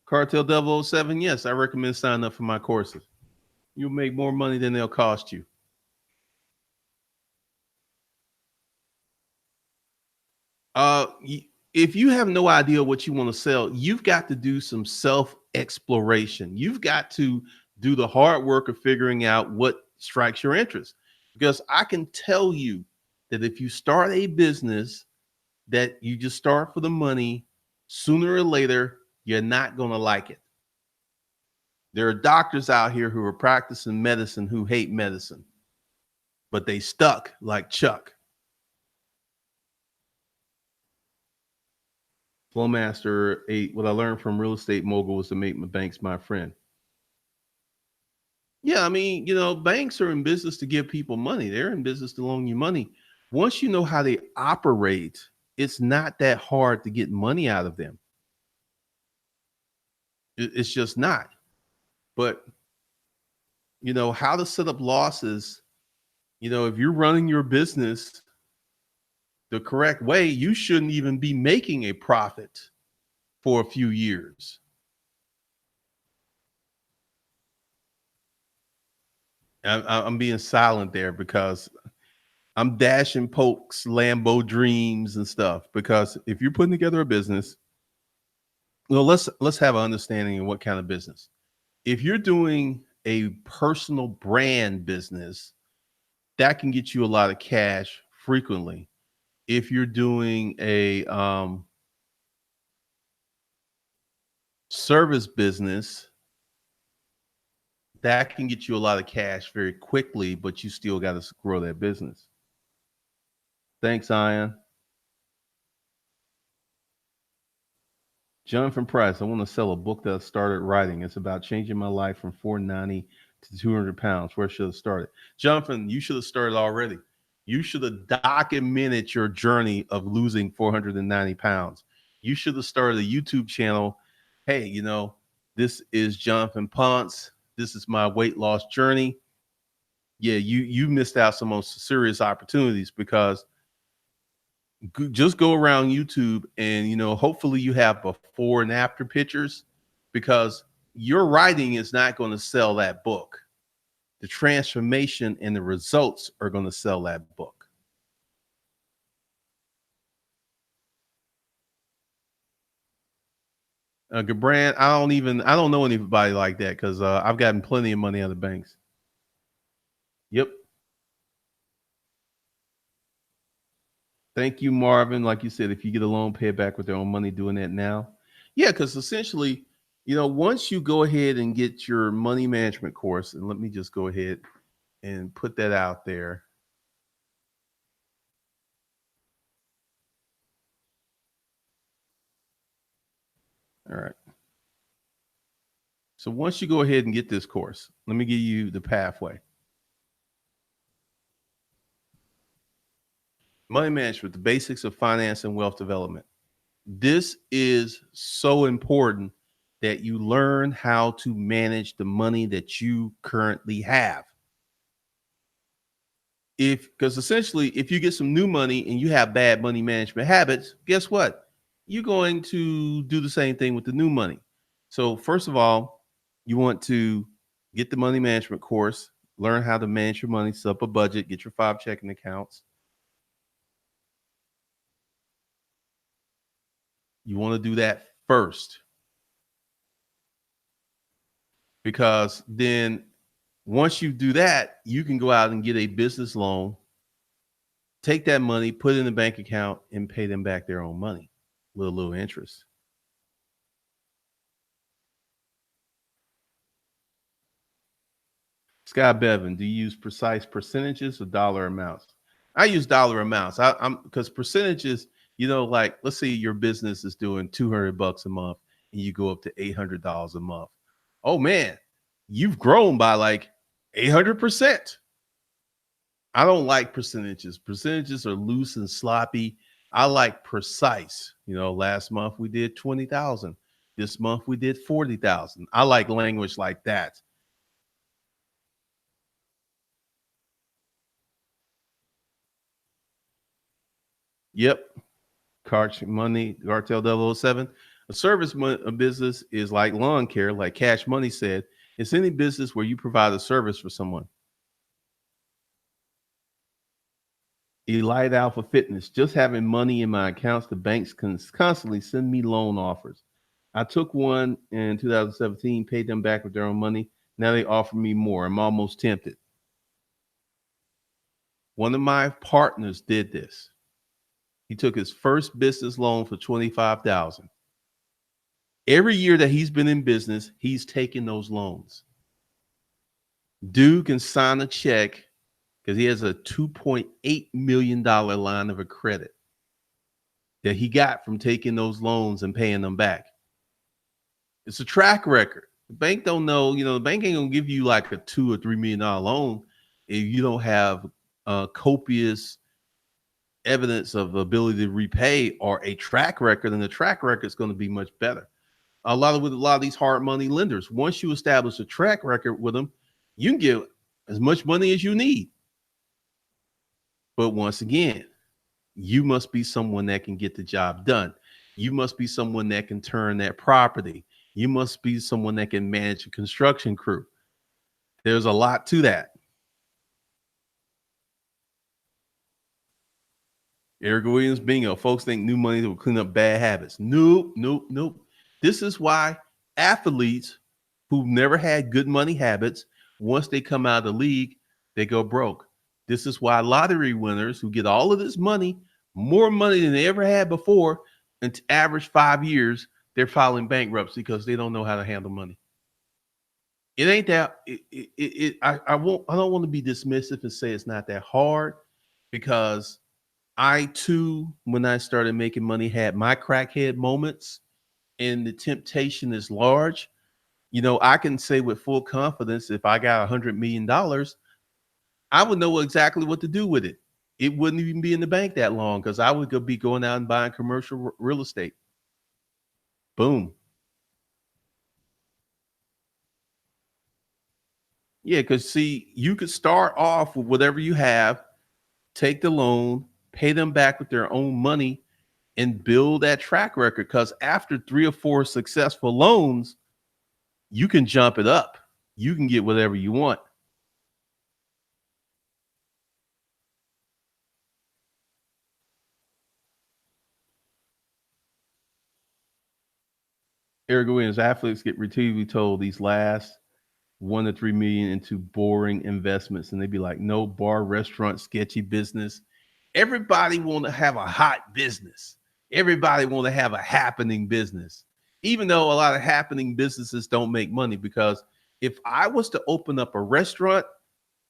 Cartel 007, yes, I recommend signing up for my courses. You'll make more money than they'll cost you. If you have no idea what you want to sell, you've got to do some self exploration. You've got to do the hard work of figuring out what strikes your interest. Because I can tell you that if you start a business that you just start for the money, sooner or later, you're not going to like it. There are doctors out here who are practicing medicine who hate medicine, but they stuck like Chuck. Flowmaster 8, what I learned from real estate mogul was to make my banks my friend. Yeah, I mean, banks are in business to give people money. They're in business to loan you money. Once you know how they operate, it's not that hard to get money out of them. It's just not. But, how to set up losses, if you're running your business the correct way, you shouldn't even be making a profit for a few years. I'm being silent there because I'm dashing pokes, Lambo dreams, and stuff. Because if you're putting together a business, well, let's have an understanding of what kind of business. If you're doing a personal brand business, that can get you a lot of cash frequently. If you're doing a service business, that can get you a lot of cash very quickly, but you still got to grow that business. Thanks, Ian. Jonathan Price, I want to sell a book that I started writing. It's about changing my life from 490 to 200 pounds. Where should I start it? Jonathan, you should have started already. You should have documented your journey of losing 490 pounds. You should have started a YouTube channel. Hey, this is Jonathan Ponce. This is my weight loss journey. Yeah, you missed out some most serious opportunities because just go around YouTube and hopefully you have before and after pictures because your writing is not going to sell that book. The transformation and the results are going to sell that book. Gabran, I don't know anybody like that because I've gotten plenty of money out of banks. Yep. Thank you, Marvin. Like you said, if you get a loan, pay it back with their own money. Doing that now. Yeah, because essentially, once you go ahead and get your money management course, and let me just go ahead and put that out there. All right. So once you go ahead and get this course, let me give you the pathway. Money management, the basics of finance and wealth development. This is so important that you learn how to manage the money that you currently have. Because essentially, if you get some new money and you have bad money management habits, guess what? You're going to do the same thing with the new money. So, first of all, you want to get the money management course, learn how to manage your money, set up a budget, get your 5 checking accounts. You want to do that first because then once you do that, you can go out and get a business loan, take that money, put it in a bank account, and pay them back their own money with a little interest. Scott Bevan, do you use precise percentages or dollar amounts? I use dollar amounts. I'm because percentages, like let's say your business is doing $200 a month and you go up to $800 a month. Oh man, you've grown by like 800%. I don't like percentages. Percentages are loose and sloppy. I like precise. Last month we did 20,000. This month we did 40,000. I like language like that. Yep. Cartel 007. A a business is like lawn care, like Cash Money said. It's any business where you provide a service for someone. Elite Alpha Fitness. Just having money in my accounts, the banks can constantly send me loan offers. I took one in 2017, paid them back with their own money. Now they offer me more. I'm almost tempted. One of my partners did this. He took his first business loan for 25,000. Every year that he's been in business, he's taken those loans. Dude can sign a check because he has a $2.8 million line of a credit that he got from taking those loans and paying them back. It's a track record. The bank don't know, the bank ain't gonna give you like a $2 or $3 million loan if you don't have copious evidence of ability to repay or a track record, and the track record is going to be much better. With a lot of these hard money lenders, once you establish a track record with them, you can get as much money as you need. But once again, you must be someone that can get the job done. You must be someone that can turn that property. You must be someone that can manage a construction crew. There's a lot to that. Eric Williams, bingo. Folks think new money will clean up bad habits. Nope, nope, nope. This is why athletes who've never had good money habits, once they come out of the league, they go broke. This is why lottery winners who get all of this money, more money than they ever had before, and average 5 years, they're filing bankruptcy because they don't know how to handle money. It ain't that. I don't want to be dismissive and say it's not that hard because I too, when I started making money, had my crackhead moments, and the temptation is large. I can say with full confidence, if I got $100 million, I would know exactly what to do with it. it wouldn't even be in the bank that long because I would go be going out and buying commercial real estate. Boom. Yeah, because see, you could start off with whatever you have, take the loan, pay them back with their own money, and build that track record. Because after 3 or 4 successful loans, you can jump it up. You can get whatever you want. Eric Williams, athletes get repeatedly told these last 1 to 3 million into boring investments, and they'd be like, "No bar, restaurant, sketchy business." Everybody want to have a hot business. Everybody want to have a happening business, even though a lot of happening businesses don't make money. Because if I was to open up a restaurant,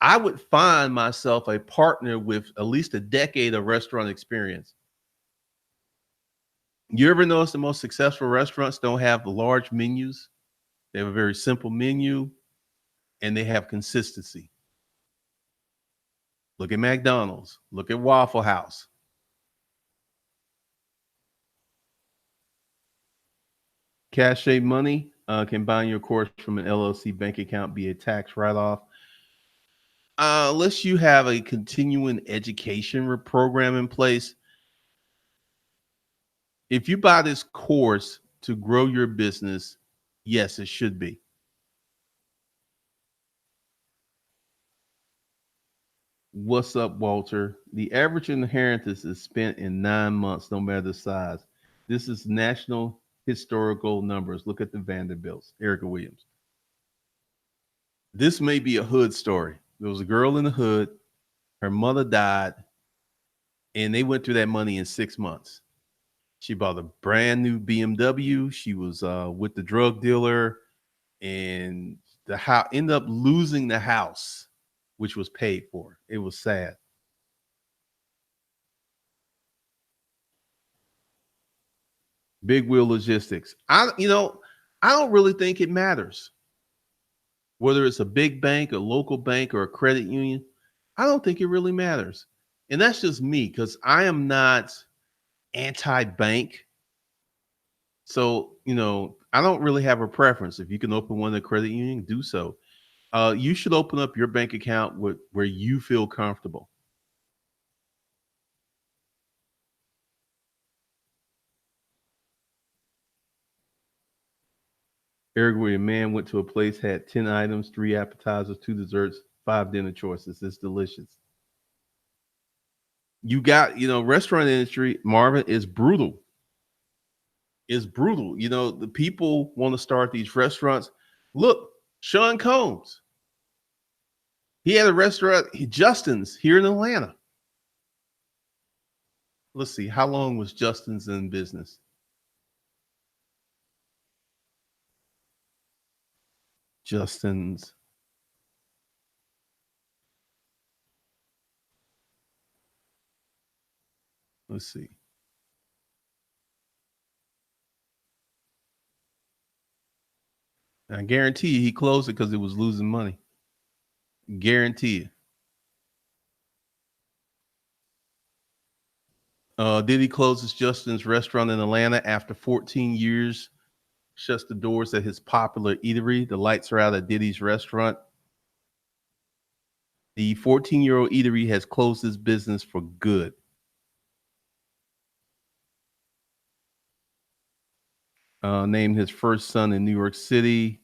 I would find myself a partner with at least a decade of restaurant experience. You ever notice the most successful restaurants don't have large menus? They have a very simple menu and they have consistency. Look at McDonald's, look at Waffle House. Cash money can bind your course from an LLC bank account, be a tax write off. Unless you have a continuing education program in place, if you buy this course to grow your business, yes, it should be. What's up, Walter? The average inheritance is spent in 9 months, no matter the size. This is national historical numbers. Look at the Vanderbilts. Erica Williams. This may be a hood story. There was a girl in the hood. Her mother died, and they went through that money in 6 months. She bought a brand new BMW. She was with the drug dealer, and the house ended up losing the house, which was paid for. It was sad. Big wheel logistics. I don't really think it matters whether it's a big bank, a local bank, or a credit union. I don't think it really matters. And that's just me because I am not anti-bank. So, I don't really have a preference. If you can open one in a credit union, do so. You should open up your bank account where you feel comfortable. Eric, where a man went to a place, had 10 items, 3 appetizers, 2 desserts, 5 dinner choices. It's delicious. You got, restaurant industry, Marvin, is brutal. It's brutal. The people want to start these restaurants. Look, Sean Combs, he had a restaurant, Justin's, here in Atlanta. Let's see, how long was Justin's in business? Justin's, let's see. I guarantee you he closed it because it was losing money. Guarantee you. Diddy closes Justin's restaurant in Atlanta after 14 years, shuts the doors at his popular eatery. The lights are out at Diddy's restaurant. The 14-year-old eatery has closed his business for good. Named his first son in New York City.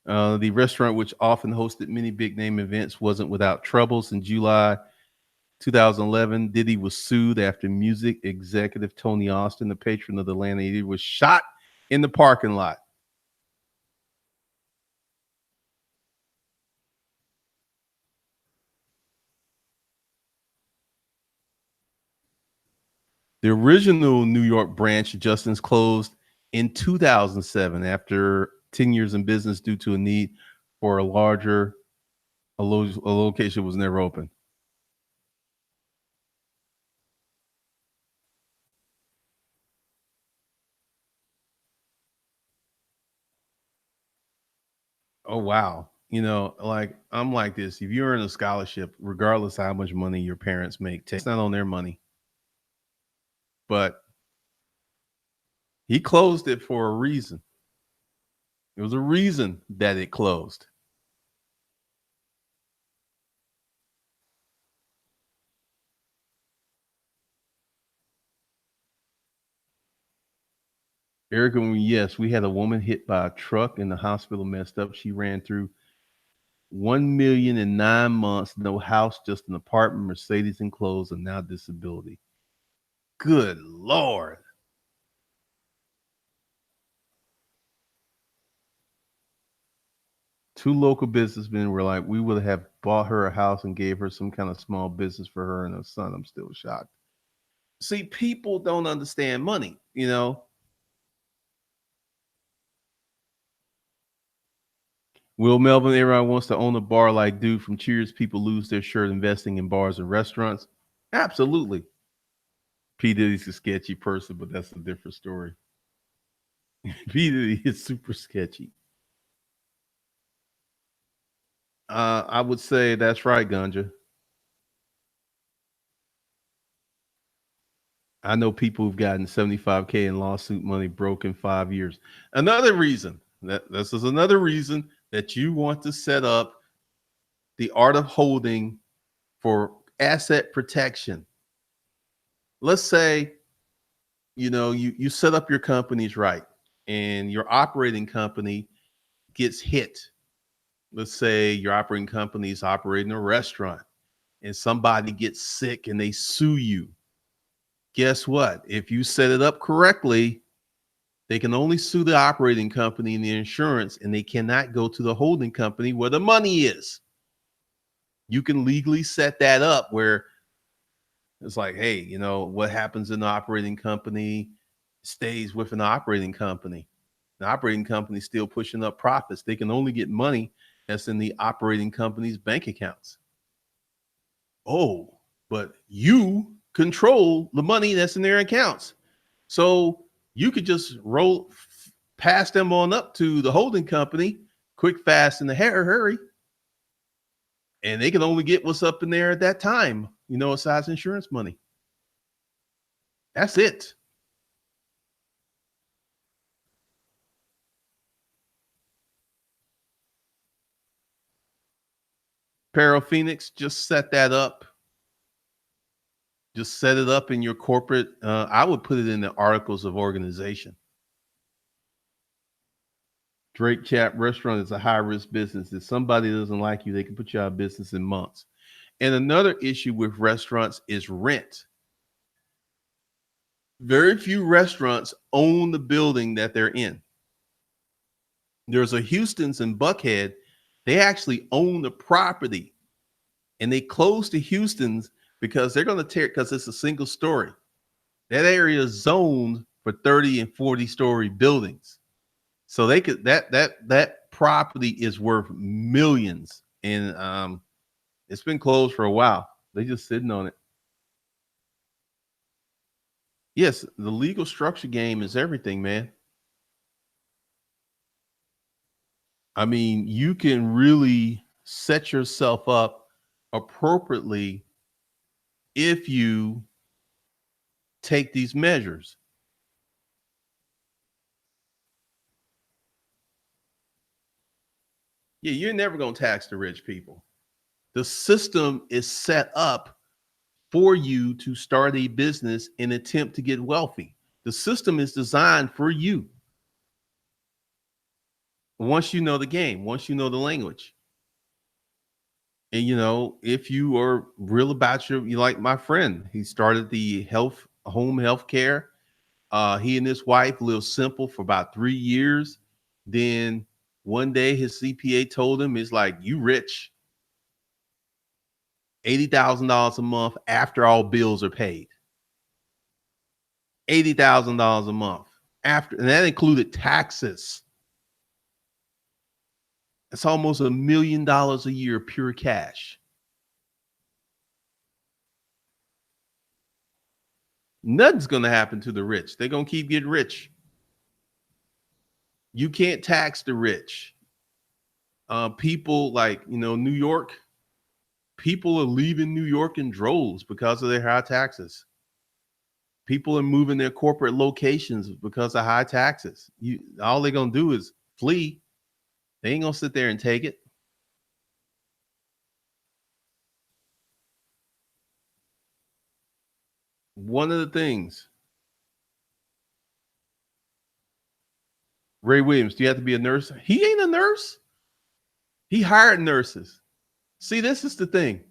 The restaurant, which often hosted many big name events, wasn't without troubles. In July 2011, Diddy was sued after music executive Tony Austin, the patron of the Atlanta eatery, was shot in the parking lot. The original New York branch of Justin's closed in 2007 after 10 years in business due to a need for a location was never open. Oh, wow. like I'm like this. If you're in a scholarship, regardless how much money your parents make, it's not on their money. But he closed it for a reason. There was a reason that it closed. Erica, yes, we had a woman hit by a truck in the hospital, messed up. She ran through 1 million in 9 months, no house, just an apartment, Mercedes enclosed, and now disability. Good Lord. Two local businessmen were like, we would have bought her a house and gave her some kind of small business for her and her son. I'm still shocked. See, people don't understand money. Will Melvin, everyone wants to own a bar like dude from Cheers. People lose their shirt investing in bars and restaurants. Absolutely. P. Diddy's a sketchy person, but that's a different story. P. Diddy is super sketchy. I would say that's right, Ganja. I know people who've gotten 75K in lawsuit money broke in 5 years. Another reason that this is another reason that you want to set up the art of holding for asset protection. Let's say, you set up your companies right and your operating company gets hit. Let's say your operating company is operating a restaurant and somebody gets sick and they sue you. Guess what? If you set it up correctly, they can only sue the operating company and the insurance, and they cannot go to the holding company where the money is. You can legally set that up where it's like, hey, what happens in the operating company stays within the operating company. The operating company is still pushing up profits. They can only get money that's in the operating company's bank accounts. Oh, but you control the money that's in their accounts. So you could just pass them on up to the holding company, quick, fast, in the hurry, and they can only get what's up in there at that time, aside insurance money. That's it. Paro Phoenix, just set that up. Just set it up in your corporate. I would put it in the articles of organization. Drake Chap Restaurant is a high risk business. If somebody doesn't like you, they can put you out of business in months. And another issue with restaurants is rent. Very few restaurants own the building that they're in. There's a Houston's in Buckhead. They actually own the property and they closed the Houston's because they're going to tear it because it's a single story. That area is zoned for 30 and 40-story buildings. So they could that property is worth millions. And it's been closed for a while. They just sitting on it. Yes, the legal structure game is everything, man. I mean, you can really set yourself up appropriately if you take these measures. Yeah, you're never going to tax the rich people. The system is set up for you to start a business and attempt to get wealthy. The system is designed for you. Once you know the game, once you know the language. And if you are real about you like my friend, he started the home health care. He and his wife lived simple for about 3 years. Then one day his CPA told him, it's like, you rich. $80,000 a month after all bills are paid. $80,000 a month after, and that included taxes. It's almost $1 million a year, pure cash. Nothing's going to happen to the rich. They're going to keep getting rich. You can't tax the rich. People like, New York, people are leaving New York in droves because of their high taxes. People are moving their corporate locations because of high taxes. All they're gonna do is flee. They ain't gonna sit there and take it. One of the things, Ray Williams, do you have to be a nurse? He ain't a nurse. He hired nurses. See, this is the thing.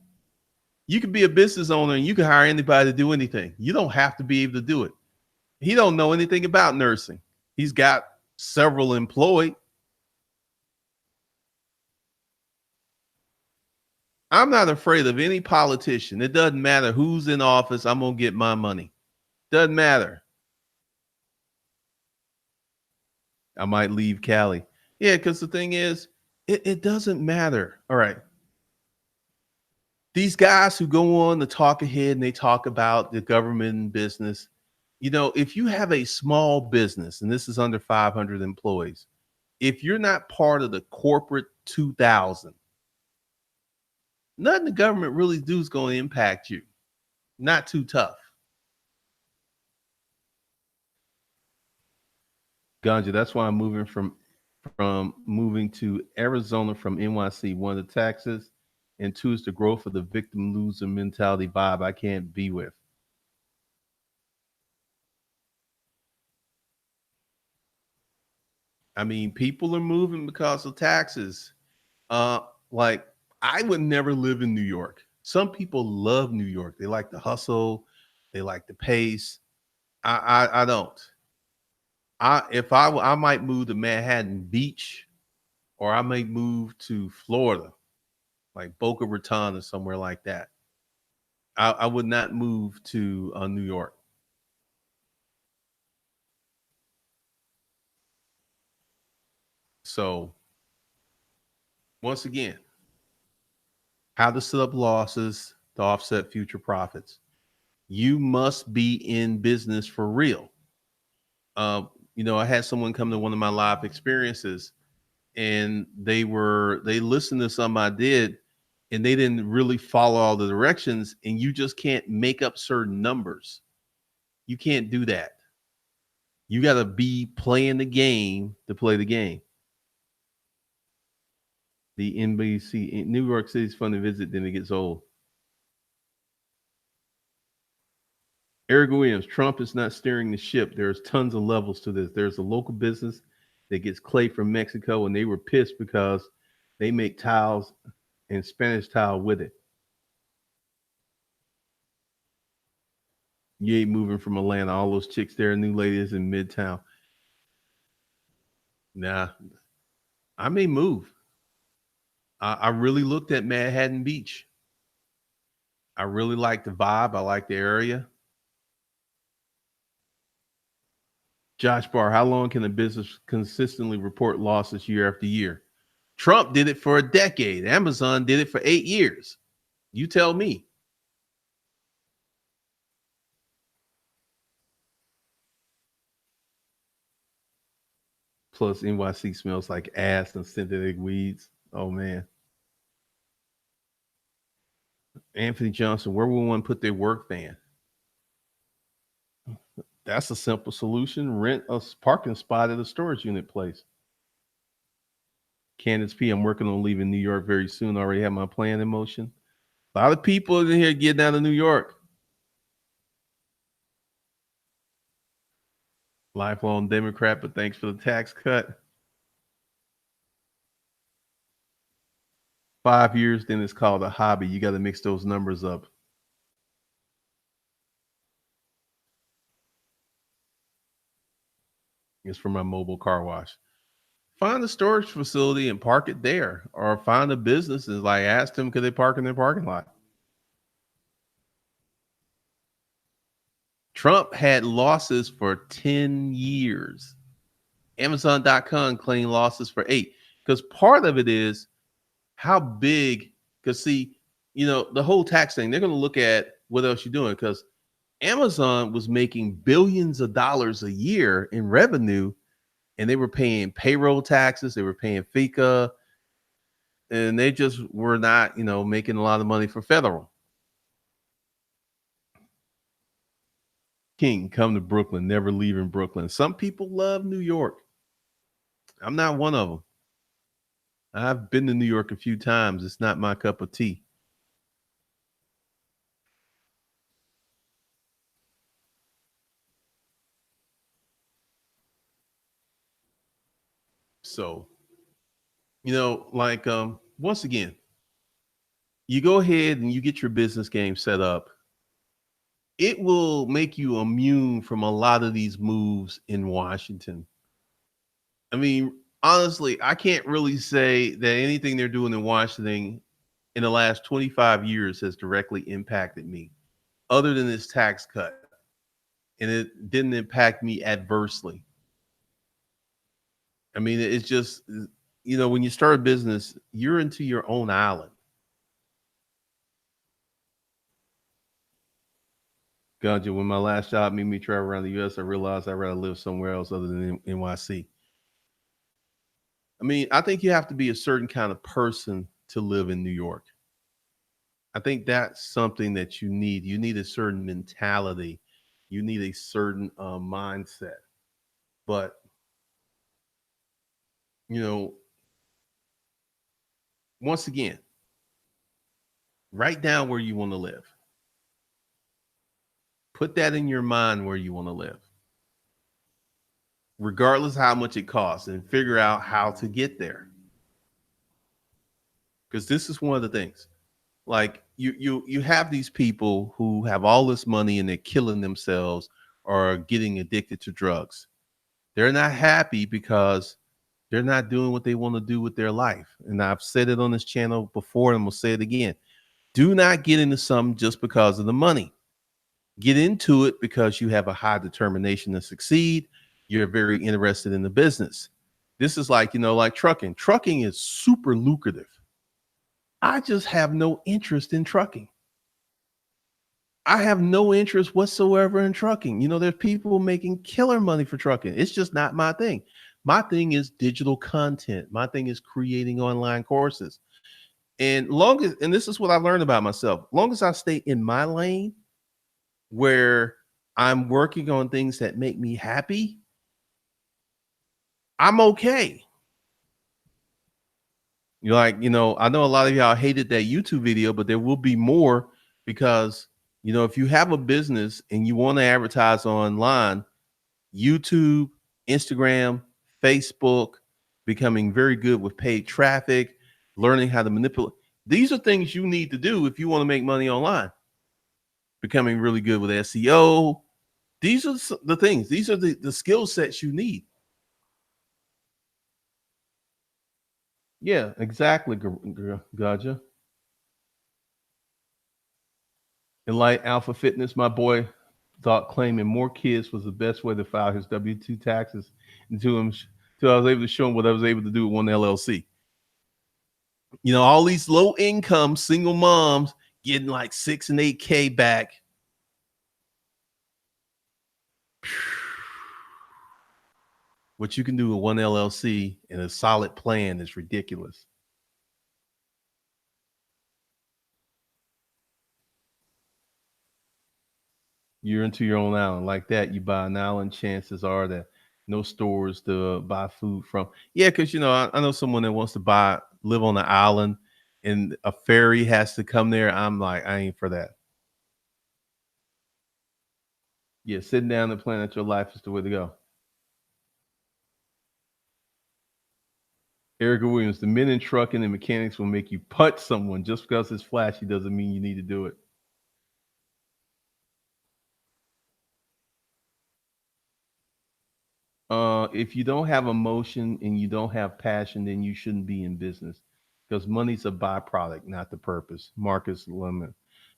You can be a business owner and you can hire anybody to do anything. You don't have to be able to do it. He don't know anything about nursing. He's got several employed. I'm not afraid of any politician. It doesn't matter who's in office. I'm going to get my money. Doesn't matter. I might leave Cali. Yeah, because the thing is, it doesn't matter. All right. These guys who go on the talk ahead and they talk about the government and business, if you have a small business and this is under 500 employees, if you're not part of the corporate 2000, nothing the government really do is going to impact you. Not too tough. Ganja, that's why I'm moving from moving to Arizona from NYC. One of the taxes, and two is the growth of the victim loser mentality vibe I can't be with. I mean, people are moving because of taxes. Uh, like I would never live in New York. Some people love New York. They like the hustle, they like the pace. I don't. I might move to Manhattan Beach, or I might move to Florida, like Boca Raton or somewhere like that. I would not move to New York. So once again, how to set up losses to offset future profits. You must be in business for real. Uh, I had someone come to one of my live experiences, and they listened to something I did, and they didn't really follow all the directions, and you just can't make up certain numbers. You can't do that. You got to be playing the game to play the game. The NBC in New York City is fun to visit, then it gets old. Eric Williams, Trump is not steering the ship. There's tons of levels to this. There's a local business that gets clay from Mexico, and they were pissed because they make tiles and Spanish tile with it. You ain't moving from Atlanta. All those chicks there, new ladies in Midtown. Nah, I may move. I really looked at Manhattan Beach. I really like the vibe. I like the area. Josh Barr, how long can a business consistently report losses year after year? Trump did it for a decade. Amazon did it for 8 years. You tell me. Plus, NYC smells like ass and synthetic weeds. Oh, man. Anthony Johnson, where will one put their work van? That's a simple solution. Rent a parking spot at a storage unit place. Candace P, I'm working on leaving New York very soon. I already have my plan in motion. A lot of people in here getting out of New York. Lifelong Democrat, but thanks for the tax cut. 5 years, then it's called a hobby. You got to mix those numbers up. It's for my mobile car wash. Find a storage facility and park it there, or find a business and like ask them could they park in their parking lot. Trump had losses for 10 years. Amazon.com claimed losses for 8. Because part of it is how big, because see, the whole tax thing, they're going to look at what else you're doing. Because Amazon was making billions of dollars a year in revenue, and they were paying payroll taxes, they were paying FICA, and they just were not, making a lot of money for federal. King, come to Brooklyn, never leaving Brooklyn. Some people love New York. I'm not one of them. I've been to New York a few times. It's not my cup of tea. So, like once again, you go ahead and you get your business game set up. It will make you immune from a lot of these moves in Washington. I mean, honestly, I can't really say that anything they're doing in Washington in the last 25 years has directly impacted me, other than this tax cut. And it didn't impact me adversely. I mean, it's just, when you start a business, you're into your own island. Gotcha. When my last job made me travel around the US, I realized I'd rather live somewhere else other than NYC. I mean, I think you have to be a certain kind of person to live in New York. I think that's something that you need. You need a certain mentality. You need a certain mindset. But, you know, once again, write down where you want to live. Put that in your mind where you want to live, regardless how much it costs, and figure out how to get there. Because this is one of the things. Like you have these people who have all this money and they're killing themselves or getting addicted to drugs. They're not happy because they're not doing what they want to do with their life. And I've said it on this channel before and we'll say it again. Do not get into something just because of the money. Get into it because you have a high determination to succeed. You're very interested in the business. This is like, like trucking. Trucking is super lucrative. I just have no interest in trucking. I have no interest whatsoever in trucking. There's people making killer money for trucking. It's just not my thing. My thing is digital content. My thing is creating online courses. And this is what I learned about myself. Long as I stay in my lane where I'm working on things that make me happy, I'm okay. You're like, I know a lot of y'all hated that YouTube video, but there will be more because, if you have a business and you want to advertise online, YouTube, Instagram, Facebook, becoming very good with paid traffic, learning how to manipulate. These are things you need to do if you want to make money online. Becoming really good with SEO. These are the things. These are the skill sets you need. Yeah, exactly, Gaja. And like Alpha Fitness, my boy thought claiming more kids was the best way to file his W-2 taxes until I was able to show him what I was able to do with one LLC. All these low income single moms getting like 6 and 8K back. What you can do with one LLC and a solid plan is ridiculous. You're into your own island like that. You buy an island, chances are that no stores to buy food from. Yeah, because I know someone that wants to live on the island, and a ferry has to come there. I'm like, I ain't for that. Yeah, sitting down and planning out your life is the way to go. Erica Williams, the men in trucking and mechanics will make you punch someone just because it's flashy doesn't mean you need to do it. If you don't have emotion and you don't have passion, then you shouldn't be in business because money's a byproduct, not the purpose. Marcus Lemon.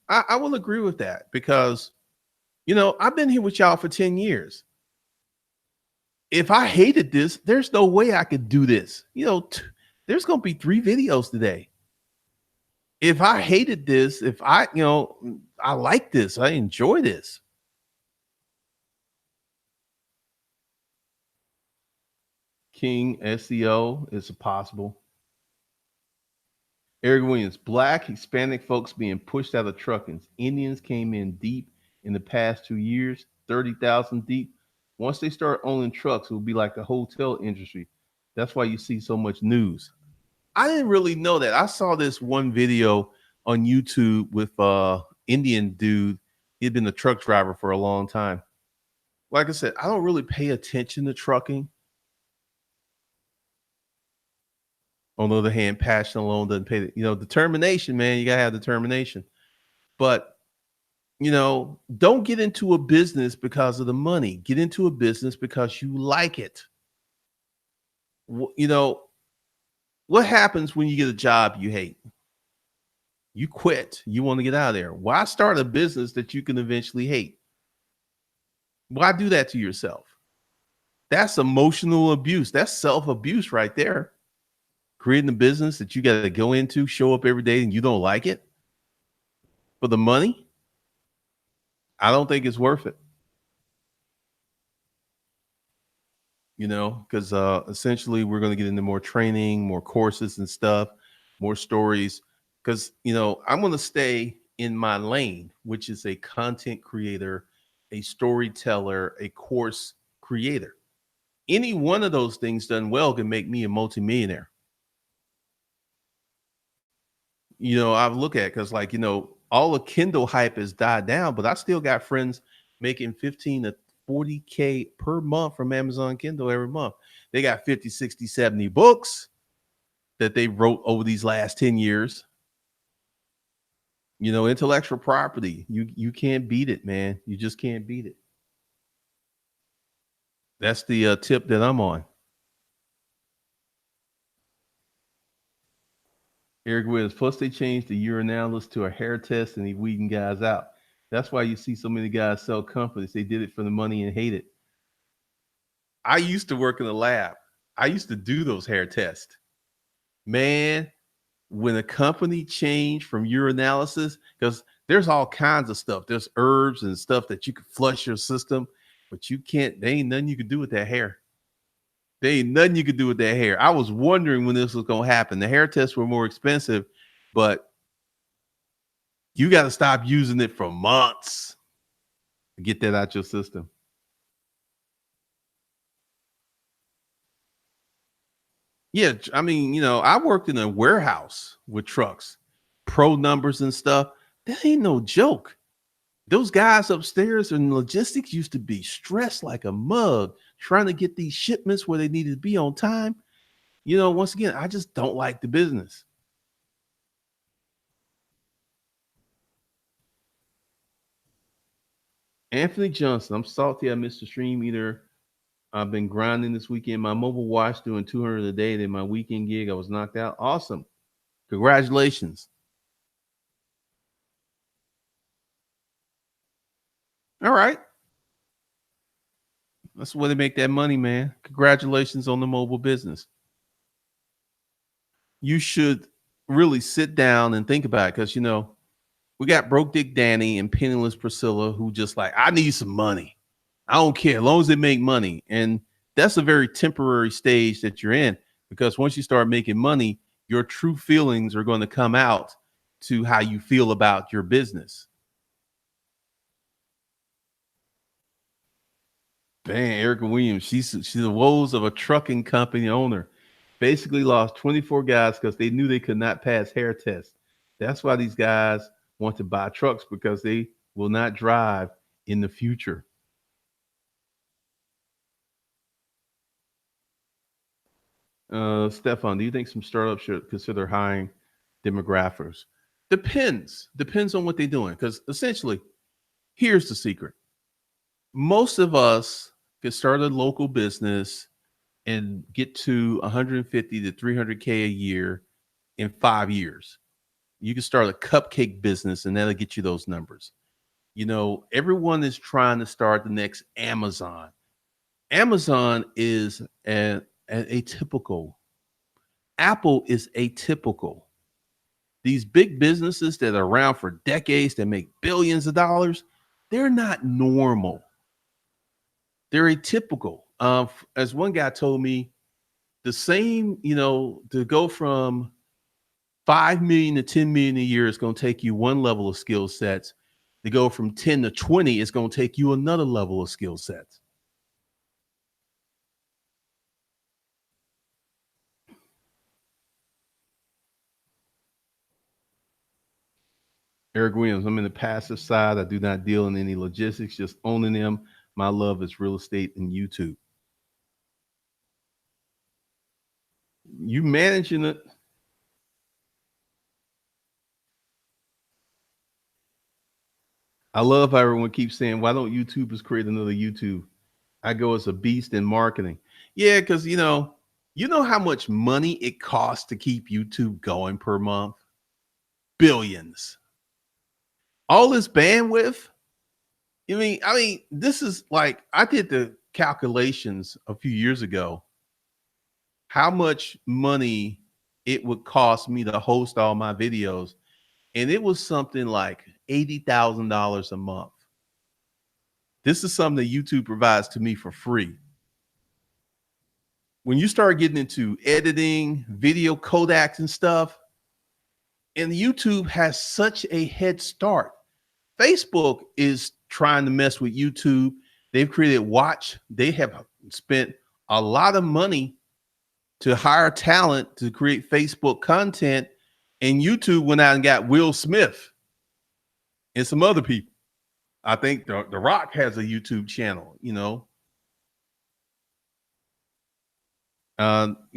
I will agree with that because, I've been here with y'all for 10 years. If I hated this, there's no way I could do this. There's going to be 3 videos today. If I hated this, if I like this, I enjoy this. King SEO is possible. Eric Williams, black Hispanic folks being pushed out of trucking. Indians came in deep in the past 2 years, 30,000 deep. Once they start owning trucks, it will be like the hotel industry. That's why you see so much news. I didn't really know that. I saw this one video on YouTube with Indian dude. He'd been a truck driver for a long time. Like I said, I don't really pay attention to trucking. On the other hand, passion alone doesn't pay. Determination, man. You gotta have determination. But don't get into a business because of the money. Get into a business because you like it. You know what happens when you get a job you hate? You quit. You want to get out of there. Why start a business that you can eventually hate? Why do that to yourself? That's emotional abuse. That's self abuse right there. Creating a business that you got to go into, show up every day, and you don't like it for the money. I don't think it's worth it. Because essentially we're going to get into more training, more courses and stuff, more stories. Because, I'm going to stay in my lane, which is a content creator, a storyteller, a course creator. Any one of those things done well can make me a multimillionaire. I look at because, like, all the Kindle hype has died down, but I still got friends making 15 to 40K per month from Amazon Kindle every month. They got 50, 60, 70 books that they wrote over these last 10 years. Intellectual property. You can't beat it, man. You just can't beat it. That's the tip that I'm on. Eric Williams. Plus, they changed the urinalysis to a hair test and he weeding guys out. That's why you see so many guys sell companies. They did it for the money and hate it. I used to work in the lab. I used to do those hair tests. Man, when a company changed from urinalysis, because there's all kinds of stuff. There's herbs and stuff that you can flush your system, but you can't, there ain't nothing you can do with that hair. There ain't nothing you could do with that hair. I was wondering when this was going to happen. The hair tests were more expensive, but you got to stop using it for months to get that out your system. Yeah, I mean, I worked in a warehouse with trucks, pro numbers and stuff. That ain't no joke. Those guys upstairs in logistics used to be stressed like a mug trying to get these shipments where they needed to be on time. Once again, I just don't like the business. Anthony Johnson, I'm salty I missed the stream either. I've been grinding this weekend. My mobile watch doing 200 a day. Then my weekend gig, I was knocked out. Awesome. Congratulations. All right. That's the way they make that money, man. Congratulations on the mobile business. You should really sit down and think about it because, we got broke Dick Danny and penniless Priscilla who just like, I need some money. I don't care as long as they make money. And that's a very temporary stage that you're in because once you start making money, your true feelings are going to come out to how you feel about your business. Dang, Erica Williams, she's the woes of a trucking company owner. Basically lost 24 guys because they knew they could not pass hair tests. That's why these guys want to buy trucks because they will not drive in the future. Stefan, do you think some startups should consider hiring demographics? Depends on what they're doing. Because essentially, here's the secret: most of us can start a local business and get to 150 to 300K a year in 5 years. You can start a cupcake business, and that'll get you those numbers. Everyone is trying to start the next Amazon. Amazon is an atypical. Apple is atypical. These big businesses that are around for decades that make billions of dollars, they're not normal. They're atypical. As one guy told me, the same, to go from 5 million to 10 million a year is going to take you one level of skill sets. To go from 10 to 20, it's going to take you another level of skill sets. Eric Williams, I'm in the passive side. I do not deal in any logistics, just owning them. My love is real estate and YouTube. You managing it. I love how everyone keeps saying, why don't YouTubers create another YouTube? I go as a beast in marketing. Yeah, because you know how much money it costs to keep YouTube going per month? Billions. All this bandwidth. I mean, this is like I did the calculations a few years ago, how much money it would cost me to host all my videos. And it was something like $80,000 a month. This is something that YouTube provides to me for free. When you start getting into editing, video codecs and stuff, and YouTube has such a head start. Facebook is trying to mess with YouTube. They've created Watch. They have spent a lot of money to hire talent to create Facebook content. And YouTube went out and got Will Smith and some other people. I think the Rock has a YouTube channel,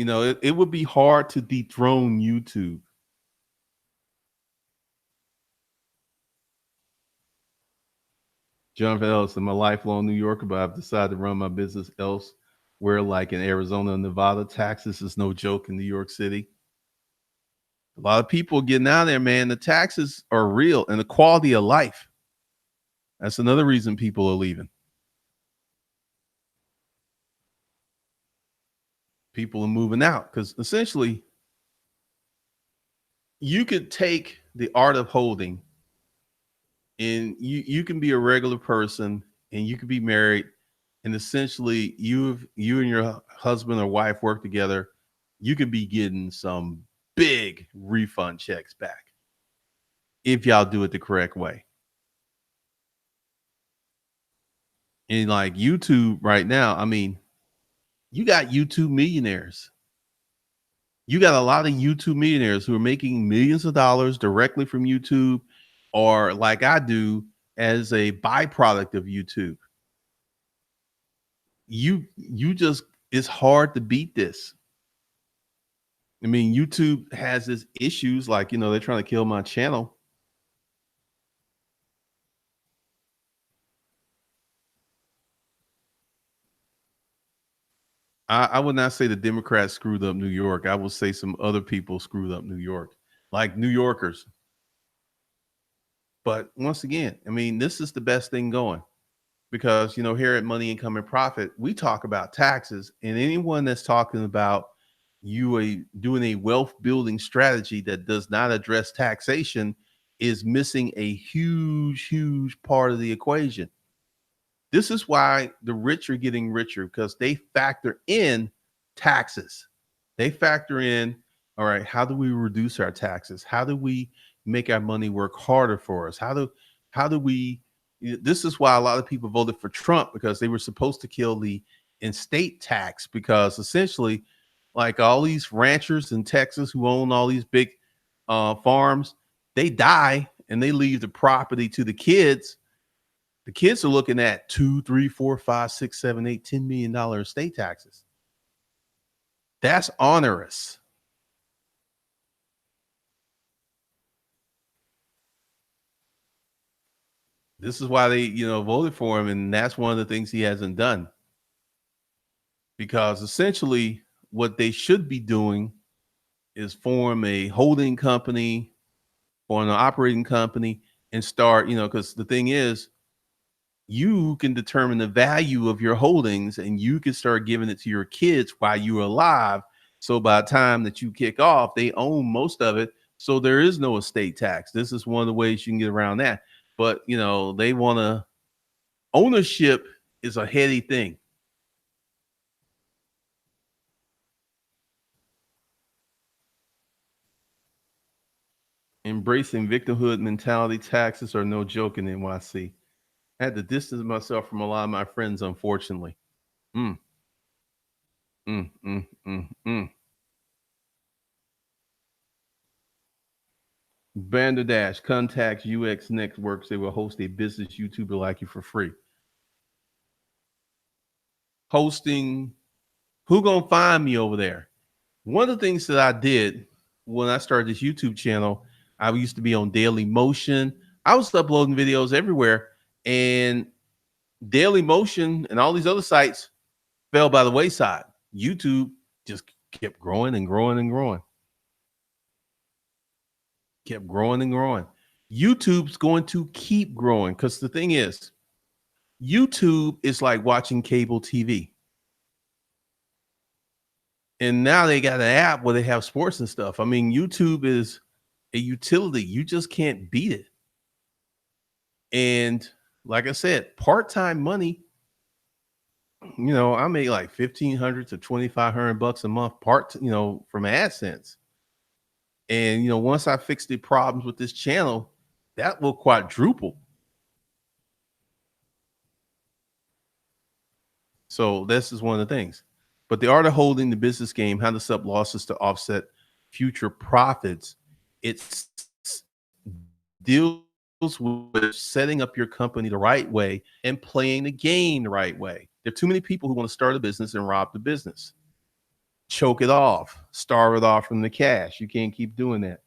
it would be hard to dethrone YouTube. Jonathan Ellis, I'm a lifelong New Yorker, but I've decided to run my business elsewhere, like in Arizona and Nevada. Taxes is no joke in New York City. A lot of people getting out there, man. The taxes are real, and the quality of life. That's another reason people are leaving. People are moving out because essentially you could take the art of holding and you can be a regular person and you could be married, and essentially you and your husband or wife work together. You could be getting some big refund checks back if y'all do it the correct way. And like YouTube right now, I mean, you got YouTube millionaires. You got a lot of YouTube millionaires who are making millions of dollars directly from YouTube, or like I do, as a byproduct of YouTube. You just, it's hard to beat this. I mean, YouTube has its issues, like they're trying to kill my channel. I would not say the Democrats screwed up New York. I would say some other people screwed up New York, like New Yorkers. But once again, I mean, this is the best thing going because here at Money, Income, and Profit, we talk about taxes, and anyone that's talking about doing a wealth building strategy that does not address taxation is missing a huge part of the equation. This is why the rich are getting richer, because they factor in taxes. They factor in, all right, how do we reduce our taxes? How do we make our money work harder for us? How do we this is why a lot of people voted for Trump, because they were supposed to kill the estate tax, because essentially like all these ranchers in Texas who own all these big farms, they die and they leave the property to the kids. The kids are looking at 2, 3, 4, 5, 6, 7, 8, $10 million estate taxes. That's onerous. This is why they, voted for him, and that's one of the things he hasn't done. Because essentially, what they should be doing is form a holding company or an operating company and start, because the thing is, you can determine the value of your holdings and you can start giving it to your kids while you're alive. So by the time that you kick off, they own most of it. So there is no estate tax. This is one of the ways you can get around that. But, they want to, ownership is a heady thing. Embracing victimhood mentality, taxes are no joke in NYC. I had to distance myself from a lot of my friends, unfortunately. Mm, mm, mm, mm, mm. Banderdash contacts UX Networks. They will host a business YouTuber like you for free. Hosting, who gonna find me over there? One of the things that I did when I started this YouTube channel, I used to be on Daily Motion. I was uploading videos everywhere, and Daily Motion and all these other sites fell by the wayside. YouTube just kept growing and growing and growing, kept growing and growing. YouTube's going to keep growing because the thing is, YouTube is like watching cable TV. And now they got an app where they have sports and stuff. I mean, YouTube is a utility. You just can't beat it. And like I said, part-time money, I make like 1,500 to 2,500 bucks a month from AdSense. And once I fix the problems with this channel, that will quadruple. So this is one of the things. But the art of holding the business game, how to sub losses to offset future profits, it's deals with setting up your company the right way and playing the game the right way. There are too many people who want to start a business and rob the business, choke it off, starve it off from the cash. You can't keep doing that.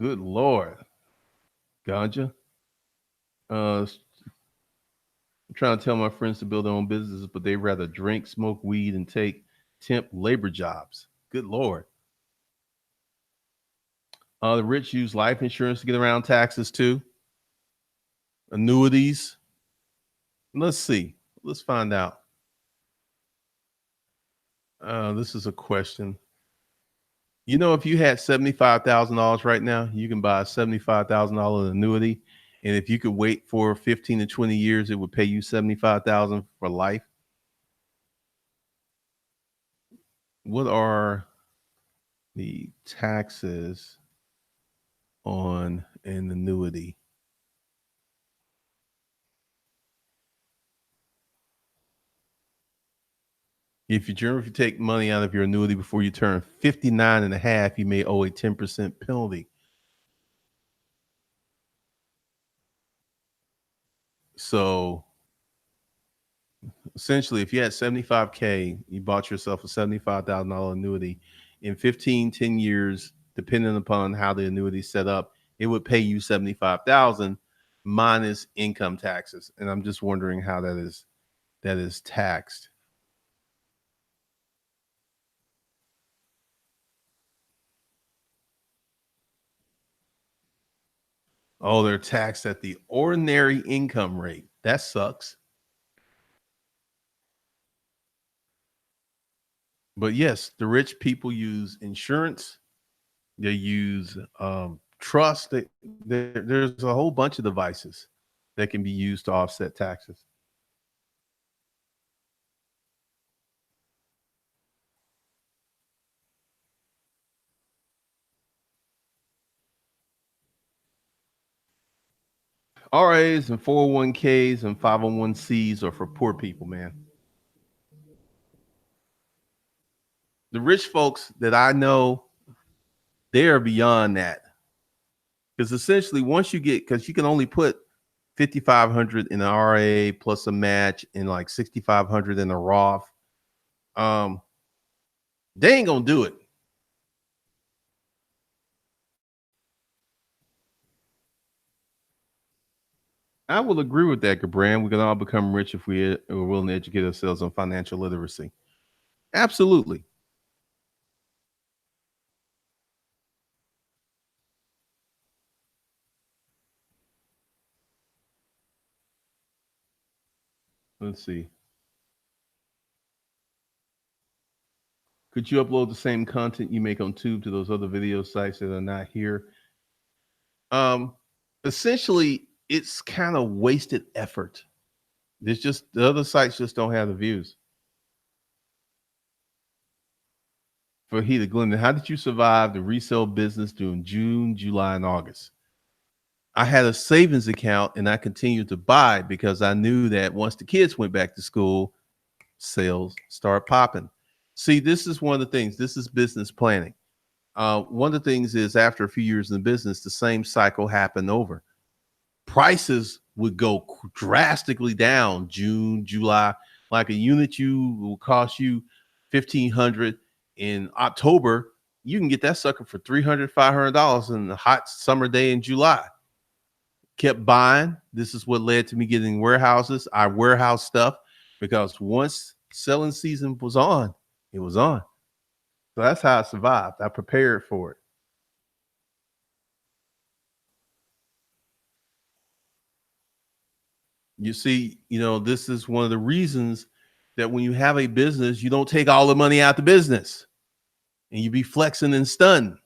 Good Lord. Ganja. I'm trying to tell my friends to build their own businesses, but they rather drink, smoke weed, and take temp labor jobs. Good Lord. The rich use life insurance to get around taxes too. Annuities. Let's see. Let's find out. This is a question. If you had $75,000 right now, you can buy a $75,000 annuity. And if you could wait for 15 to 20 years, it would pay you 75,000 for life. What are the taxes on an annuity? If you take money out of your annuity before you turn 59 and a half, you may owe a 10% penalty. So essentially, if you had 75K, you bought yourself a $75,000 annuity. In 15, 10 years, depending upon how the annuity is set up, it would pay you 75,000 minus income taxes. And I'm just wondering how that is taxed. Oh, they're taxed at the ordinary income rate. That sucks. But yes, the rich people use insurance. They use trust. There's a whole bunch of devices that can be used to offset taxes. RAs and 401ks and 501(c)s are for poor people, man. The rich folks that I know, they are beyond that. Because essentially, once you get, because you can only put 5,500 in an RA plus a match and like 6,500 in a Roth. Um, they ain't gonna do it. I will agree with that, Gabran. We can all become rich if we are willing to educate ourselves on financial literacy. Absolutely. Let's see. Could you upload the same content you make on Tube to those other video sites that are not here? Um, Essentially, it's kind of wasted effort. There's just the other sites just don't have the views. For Heath Glendon, how did you survive the resale business during June, July, and August? I had a savings account and I continued to buy because I knew that once the kids went back to school, sales start popping. See, this is one of the things. This is business planning. One of the things is after a few years in the business, the same cycle happened over. Prices would go drastically down June, July. Like a unit you will cost you 1,500 in October, you can get that sucker for 300, $500 in the hot summer day in July. Kept buying. This is what led to me getting warehouses. I warehouse stuff because once selling season was on, it was on. So that's how I survived. I prepared for it. You see, this is one of the reasons that when you have a business, you don't take all the money out the business and you be flexing and stunned.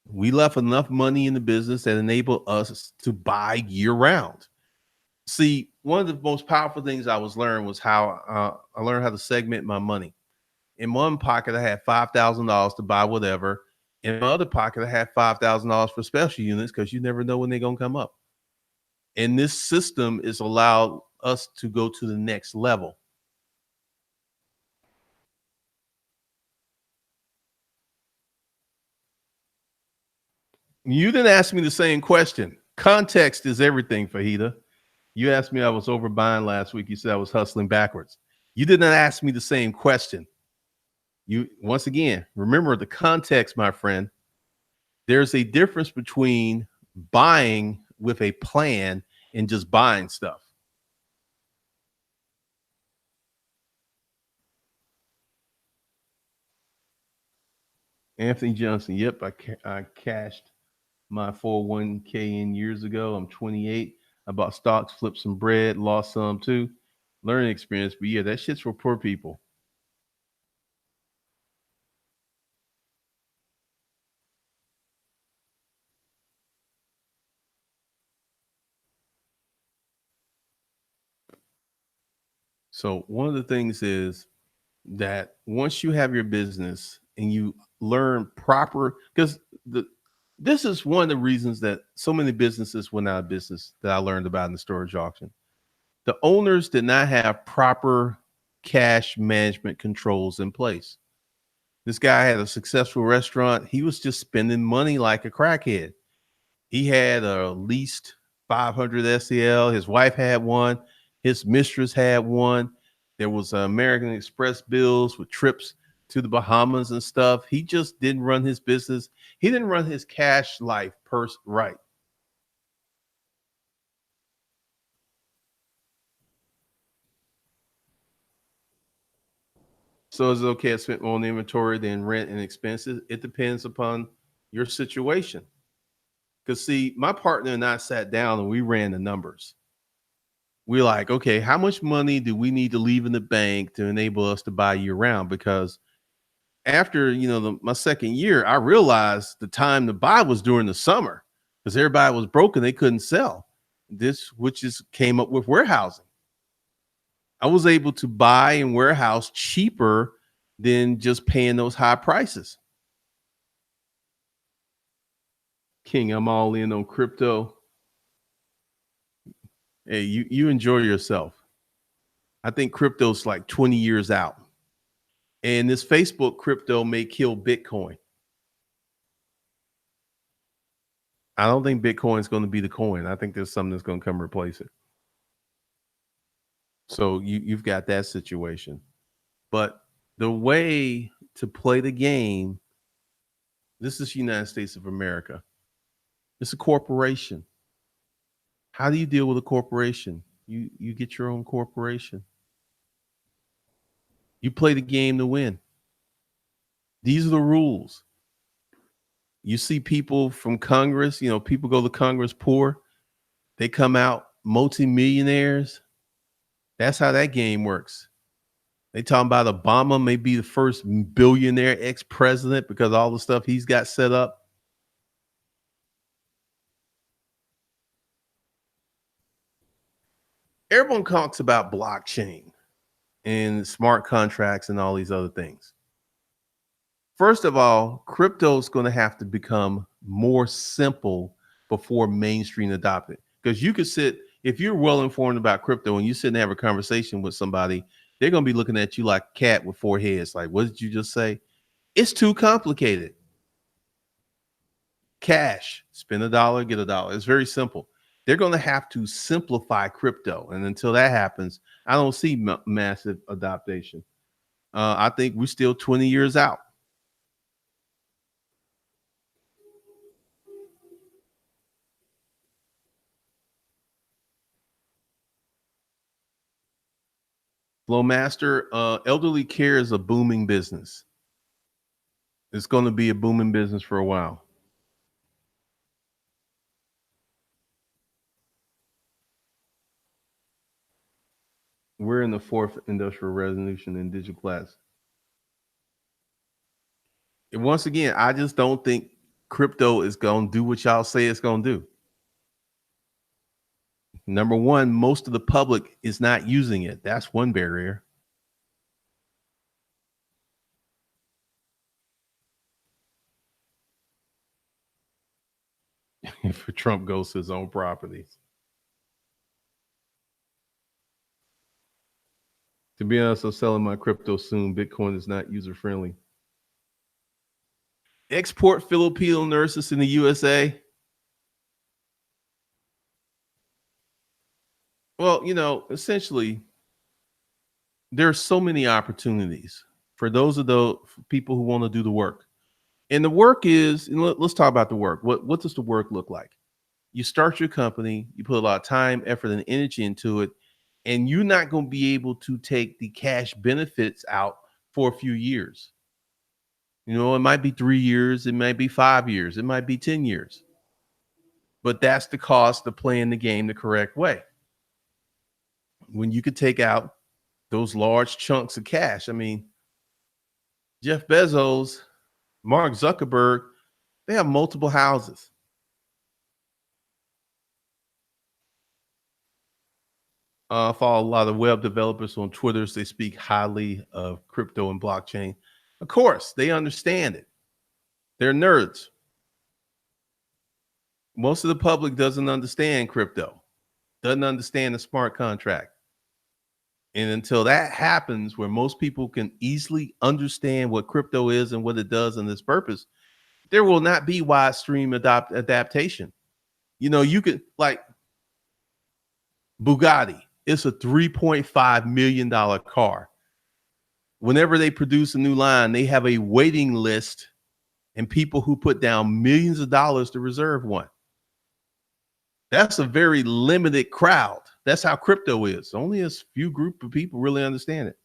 We left enough money in the business that enabled us to buy year round. See, one of the most powerful things I was learned was how I learned how to segment my money. In one pocket, I had $5,000 to buy whatever. In my other pocket, I had $5,000 for special units because you never know when they're gonna come up. And this system is allowed us to go to the next level. You didn't ask me the same question. Context is everything, Fahita. You asked me I was overbuying last week. You said I was hustling backwards. You did not ask me the same question. You once again remember the context, my friend. There's a difference between buying with a plan and just buying stuff. Anthony Johnson. Yep, I cashed my 401k in years ago. I'm 28. I bought stocks, flipped some bread, lost some too. Learning experience, but yeah, that shit's for poor people. So one of the things is that once you have your business and you learn proper, because the this is one of the reasons that so many businesses went out of business that I learned about in the storage auction. The owners did not have proper cash management controls in place. This guy had a successful restaurant. He was just spending money like a crackhead. He had a leased 500 SEL. His wife had one. His mistress had one. There was American Express bills with trips to the Bahamas and stuff. He just didn't run his business. He didn't run his cash life right. So is it okay to spend more on inventory than rent and expenses? It depends upon your situation. Because see, my partner and I sat down and we ran the numbers. We're like, okay, how much money do we need to leave in the bank to enable us to buy year round? Because after my second year, I realized the time to buy was during the summer because everybody was broken, they couldn't sell. This which is came up with warehousing. I was able to buy and warehouse cheaper than just paying those high prices. King, I'm all in on crypto. Hey, you enjoy yourself. I think crypto's like 20 years out. And this Facebook crypto may kill Bitcoin. I don't think Bitcoin is going to be the coin. I think there's something that's going to come replace it. So you've got that situation. But the way to play the game, this is United States of America. It's a corporation. How do you deal with a corporation? You get your own corporation. You play the game to win. These are the rules. You see people from Congress, people go to Congress poor, they come out multimillionaires. That's how that game works. They talking about Obama may be the first billionaire ex-president because all the stuff he's got set up. Everyone talks about blockchain and smart contracts and all these other things. First of all, crypto is going to have to become more simple before mainstream adopt it. Because you could sit, if you're well informed about crypto and you sit and have a conversation with somebody, they're going to be looking at you like a cat with four heads. Like, what did you just say? It's too complicated. Cash, spend a dollar, get a dollar. It's very simple. They're going to have to simplify crypto. And until that happens, I don't see massive adoption. I think we're still 20 years out. Flowmaster, elderly care is a booming business. It's going to be a booming business for a while. We're in the fourth industrial revolution in digital class. And once again, I just don't think crypto is going to do what y'all say it's going to do. Number one, most of the public is not using it. That's one barrier. If Trump goes to his own properties. To be honest, I'm selling my crypto soon. Bitcoin is not user friendly. Export Filipino nurses in the USA. Well, essentially, there are so many opportunities for those of the people who want to do the work. And the work is, let's talk about the work. What does the work look like? You start your company, you put a lot of time, effort, and energy into it, and you're not going to be able to take the cash benefits out for a few years. It might be 3 years, it might be 5 years, it might be 10 years. But that's the cost of playing the game the correct way. When you could take out those large chunks of cash. I mean, Jeff Bezos, Mark Zuckerberg, they have multiple houses. I follow a lot of web developers on Twitter. They speak highly of crypto and blockchain. Of course, they understand it. They're nerds. Most of the public doesn't understand crypto, doesn't understand the smart contract. And until that happens, where most people can easily understand what crypto is and what it does and its purpose, there will not be widestream adaptation. You could, like, Bugatti. It's a $3.5 million car. Whenever they produce a new line, they have a waiting list and people who put down millions of dollars to reserve one. That's a very limited crowd. That's how crypto is. Only a few group of people really understand it.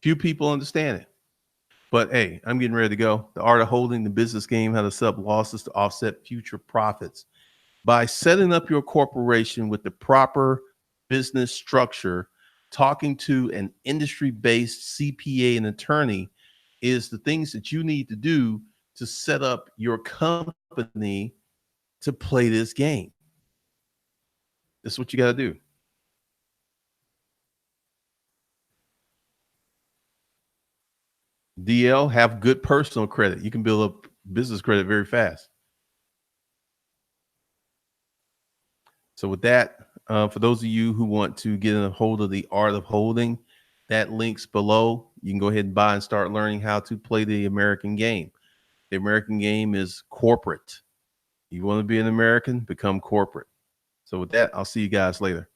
Few people understand it. But hey, I'm getting ready to go. The art of holding the business game, how to set up losses to offset future profits. By setting up your corporation with the proper business structure, talking to an industry-based CPA and attorney is the things that you need to do to set up your company to play this game. This is what you got to do. DL, have good personal credit. You can build up business credit very fast. So with that, for those of you who want to get a hold of the art of holding, that link's below. You can go ahead and buy and start learning how to play the American game. The American game is corporate. You want to be an American, become corporate. So with that, I'll see you guys later.